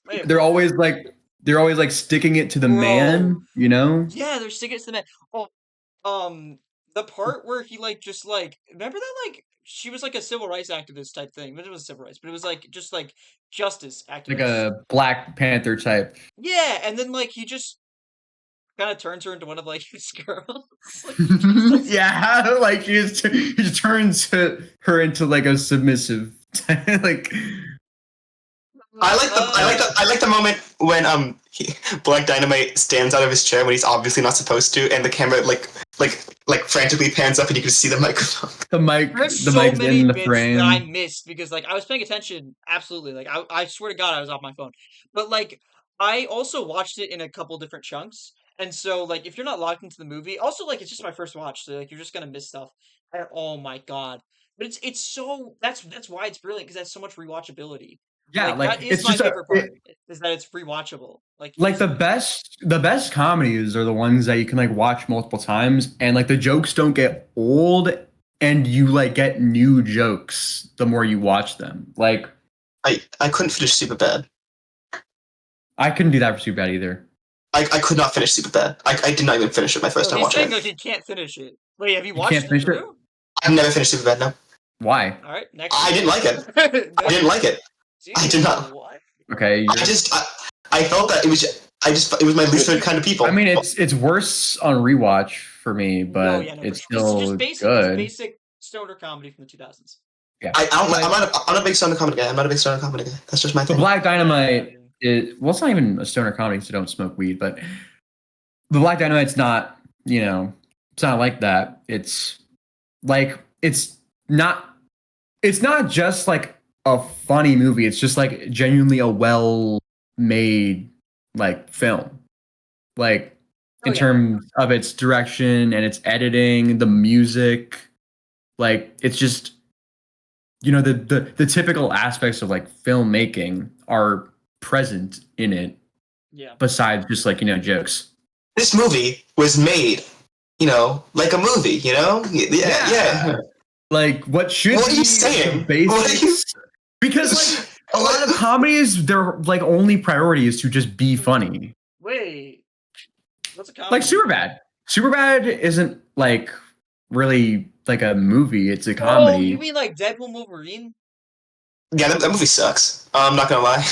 Wait, They're always like sticking it to the Bro. man, yeah, they're sticking it to the man. Oh, the part where he like just like remember that like she was like a civil rights activist type thing, but it was civil rights, but it was like just like justice like activist. a Black Panther type. Yeah, and then like he just kind of turns her into one of like his girls. Like, Yeah, like he just turns her into like a submissive like. I like the moment when Black Dynamite stands out of his chair when he's obviously not supposed to, and the camera like frantically pans up and you can see the microphone. There's The so mic's many in the bits that I frame. missed because like I was paying attention absolutely. Like I swear to God I was off my phone. But like I also watched it in a couple different chunks. And so like if you're not locked into the movie, also like it's just my first watch, so like you're just gonna miss stuff. And, oh my God. But it's so that's why it's brilliant because it has so much rewatchability. Yeah, Like like that is it's my just favorite part is that it's rewatchable. Like like easily. the best comedies are the ones that you can like watch multiple times and like the jokes don't get old and you like get new jokes the more you watch them. Like I couldn't finish Superbad. I couldn't do that for Superbad either. I could not finish Superbad. I did not even finish it my first So time he's watching saying it. like he can't finish it. Wait, have you You watched can't it finish it? through? I've never finished Superbad. No, Why? All right, next. I didn't like it. I didn't like it. I did not. What? Okay. I felt that it was it was my least favorite kind of people. I mean it's worse on rewatch for me, No, but yeah, no, it's for sure. It's still just basic. good. It's basic stoner comedy from the 2000s. Yeah. I'm not a big stoner comedy guy. I'm not a big stoner comedy guy. That's just my The thing. Black Dynamite it's not even a stoner comedy because I don't smoke weed, but the Black Dynamite's not, it's not like that. It's like it's not just like a funny movie. It's just like genuinely a well made like film. Like in terms of its direction and its editing, the music, like it's just the typical aspects of like filmmaking are present in it. Yeah. Besides just like, jokes. This movie was made, like a movie, Yeah. Like what should What are you be saying? the basics? Because like a lot of comedies, their like only priority is to just be funny. Wait. What's a comedy? Like Superbad. Superbad isn't like really like a movie, it's a comedy. Oh, you mean like Deadpool Wolverine? Yeah, that movie sucks. I'm not gonna lie.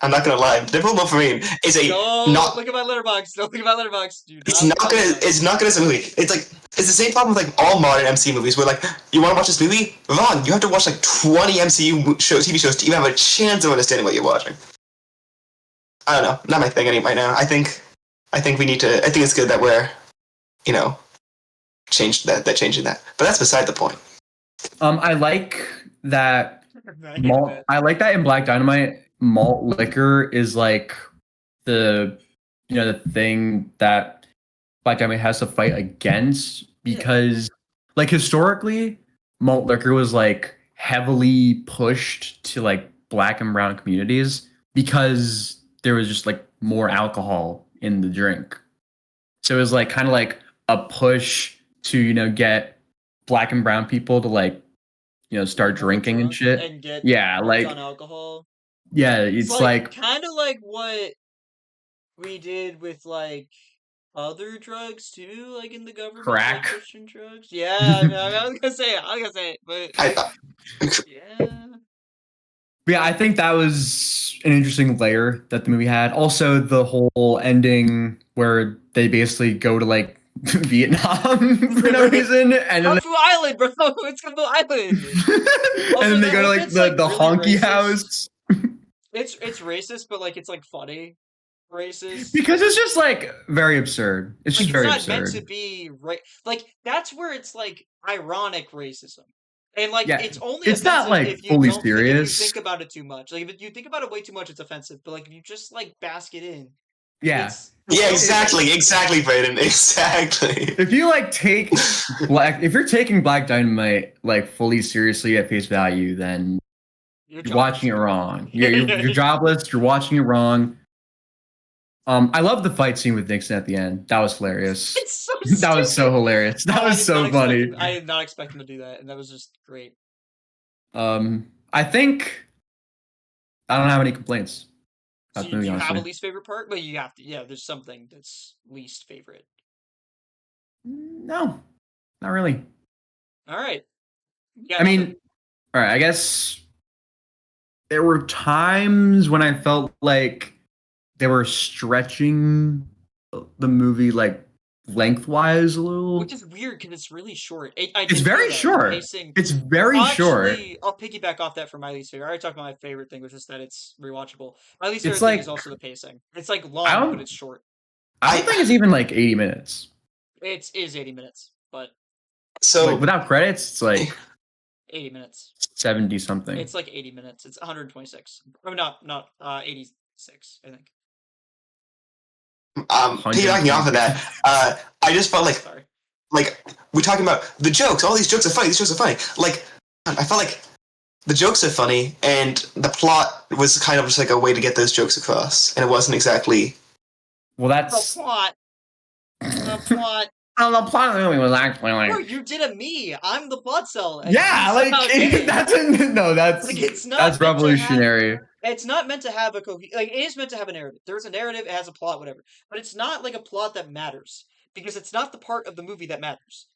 Deadpool Wolverine is a Don't look at my letterbox. Don't look at my letterbox. It's not good as a movie. It's the same problem with like all modern MCU movies where like you want to watch this movie, Ron, you have to watch like 20 MCU shows, TV shows to even have a chance of understanding what you're watching. I don't know, not my thing right now. I think we need to. I think it's good that we're, changing that. But that's beside the point. I like that I like that in Black Dynamite, malt liquor is like the thing that Black Dynamite has to fight against because like historically malt liquor was like heavily pushed to like black and brown communities because there was just like more alcohol in the drink. So it was like kind of like a push to, get black and brown people to like, Get start more drinking and drunk shit. and get Yeah, hooked on like alcohol. yeah, It's it's like like kind of like what we did with like other drugs too, like in the government, like crack. Christian drugs. Yeah, I was gonna say it. I was gonna say it, but I yeah. But yeah, I think that was an interesting layer that the movie had. Also, the whole ending where they basically go to like Vietnam for no reason, and then Kung Fu Island, bro. It's Kung Fu Island. and Also, then they that go to whole like bit's like the really honky racist. house It's racist, but like it's like funny racist. because it's just like very absurd. It's Like just it's very not meant to absurd. be right. Like that's where it's like ironic racism, and like Yeah, it's only it's not offensive like if you fully don't if you serious. think about it too much. Like if you think about it way too much, it's offensive. But like if you just like bask it in, Yeah, it's yeah, so it, funny. exactly, Brayden, exactly. if you like take if you're taking Black Dynamite like fully seriously at face value, then You're you're watching jobless. it wrong. Yeah, You're jobless. You're watching it wrong. I love the fight scene with Nixon at the end. That was hilarious. it's so That was so stupid. hilarious. That Oh, I was did not so expect funny. him. I did not expect him to do that, and that was just great. I think I don't have any complaints So about the movie, do you have a honestly. least favorite part? But you have to. Yeah, there's something that's least favorite. No, not really. All right. Yeah, I nothing. mean, all right. I guess there were times when I felt like they were stretching the movie like lengthwise a Which little. is weird because it's really short. I It's did feel very that the short. pacing. It's very short. I'll piggyback off that for my least favorite. I already talked about my favorite thing, which is that it's rewatchable. My least It's favorite thing is like also the pacing. It's like I long, but don't it's short. I don't I think it's even like 80 minutes. It is 80 minutes, but Like so without credits, it's like 80 minutes. 70 something. It's like 80 minutes. It's 126. Oh, not 86, I think. piggybacking off of 126. that, I just felt Sorry. like we're talking about the jokes. All these jokes are funny. These jokes are funny. Like I felt like the jokes are funny, and the plot was kind of just like a way to get those jokes across, and it wasn't exactly. Well, The that's plot. The plot. oh, the plot of the movie was actually Bro, like you did a me. I'm the blood cell, and you yeah, like somehow did it. that's no, Like it's not that's meant to have. revolutionary. It's not meant to have a like it is meant to have a narrative. There's a narrative, it has a plot, whatever. But it's not like a plot that matters because it's not the part of the movie that matters.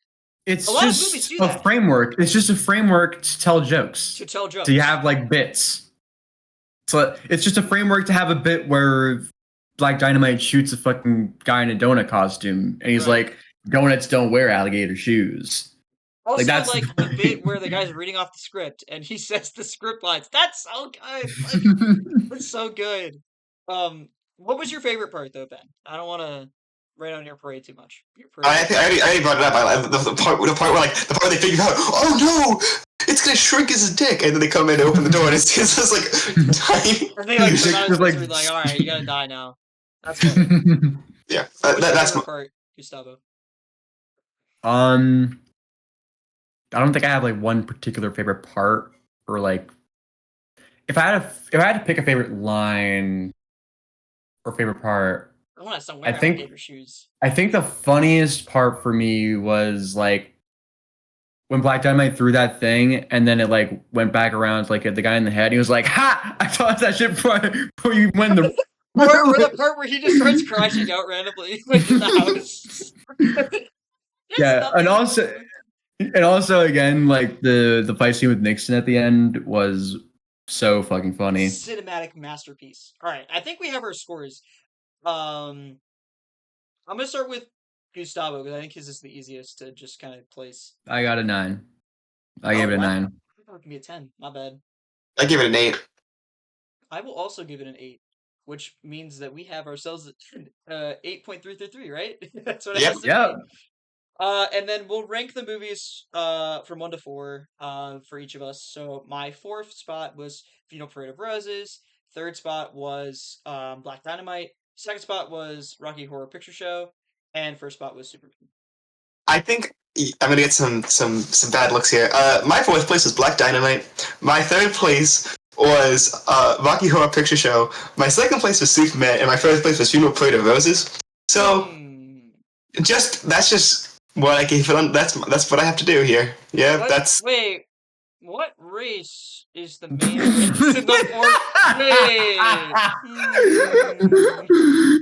A It's lot of movies just do a that framework. It's just a framework to tell jokes. to tell So you jokes. have like bits. So it's just a framework to have a bit where Black Dynamite shoots a fucking guy in a donut costume, and he's Right. like, "Donuts don't wear alligator shoes." Like Also, that's like the bit where the guy's reading off the script and he says the script lines. That's so good. Like that's so good. What was your favorite part though, Ben? I don't want to rain on your parade too much. Your I parade. think I already brought it up. The part where like the part where they figure out, oh no, it's gonna shrink his dick, and then they come in and open the door, and it's just like tiny. And they like His turn dick on his was face like. and be like, "All right, you gotta die now." That's funny. Yeah, What was your that's favorite part, Gustavo? um, I don't think I have like one particular favorite part or like if I had to pick a favorite line or favorite part, I want to stop I wearing think alligator shoes. I think the funniest part for me was like when Black Dynamite threw that thing and then it like went back around to like hit the guy in the head. He was like, "Ha! I thought that shit before you went in Or the the." part where he just starts crashing out randomly, like in the house. There's Yeah, nothing in the movie. and also again like the fight scene with Nixon at the end was so fucking funny. Cinematic masterpiece. All right, I think we have our scores. Um, I'm gonna start with Gustavo because I think his is the easiest to just kind of place. I got a 9. I Oh gave it a wow, 9. I thought it could be a 10. My bad. I give it an 8. I will also give it an 8, which means that we have ourselves 8.333, right? That's what it Yep. has to Yeah. be. And then we'll rank the movies from 1 to 4 for each of us. So my fourth spot was Funeral Parade of Roses. Third spot was Black Dynamite. Second spot was Rocky Horror Picture Show, and first spot was Superman. I think I'm gonna get some bad looks here. My fourth place was Black Dynamite. My third place was Rocky Horror Picture Show. My second place was Superman, and my first place was Funeral Parade of Roses. So that's just what I gave it on. That's what I have to do here. Yeah, that's. Wait, what race is the main race in the fourth?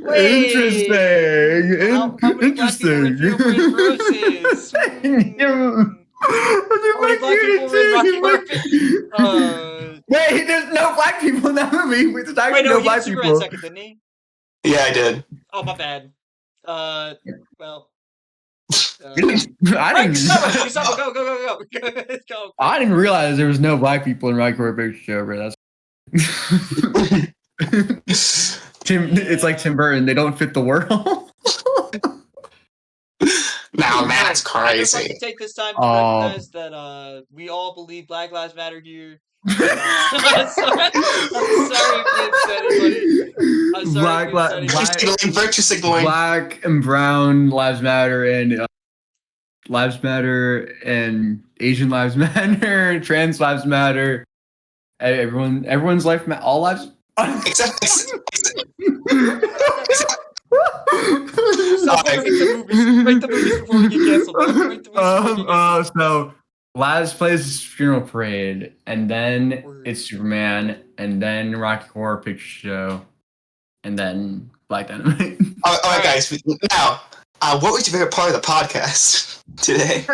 Wait. Interesting. How many black people were in Funeral Parade of Roses? How many black people were in Rocky Horror Picture? Wait, there's no black people in that movie. There's actually Wait, no, no he black did Superman people. second, didn't he? Yeah, I did. Oh, my bad. Well. I didn't. Gustavo, go. Go. I didn't realize there was no black people in Rocky Horror Picture Show, bro. That's It's like Tim Burton. They don't fit the world. Now that's crazy. I just like to take this time to recognize that we all believe Black Lives Matter here. I'm sorry if anybody. Virtue signaling. Black and brown lives matter, and lives matter, and Asian lives matter, trans lives matter. Everyone's life, all lives. Except Stop rate the movies before we get canceled. So Laz plays Funeral Parade, and then it's Superman, and then Rocky Horror Picture Show, and then Black Dynamite. All right, guys. Now, what was your favorite part of the podcast today?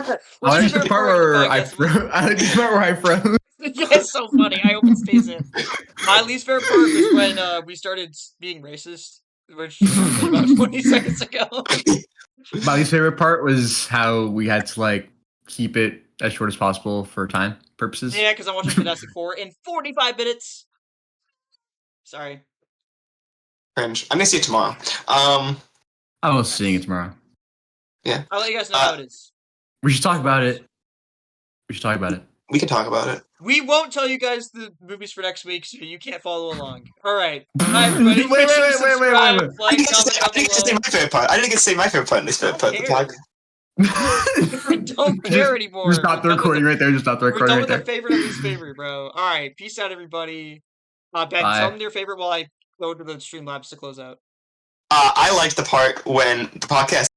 I like the part where I froze. Yeah, it's so funny. I hope it stays in. My least favorite part was when we started being racist, which was about 20 seconds ago. My least favorite part was how we had to keep it as short as possible for time purposes. Yeah, because I'm watching Fantastic Four in 45 minutes. Sorry. Cringe. I'm gonna see it tomorrow. I'm also seeing it tomorrow. Yeah. I'll let you guys know how it is. We should talk about it. We can talk about it. We won't tell you guys the movies for next week, so you can't follow along. All right. Bye, everybody. Wait. I didn't get to say my favorite part. I didn't get to say my favorite part in this favorite part of the podcast. I don't care anymore. Just stop the recording right there. Just stop the recording right there. We're done with our favorite and least favorite, bro. All right. Peace out, everybody. Ben, tell them your favorite while I go to the Streamlabs to close out. I liked the part when the podcast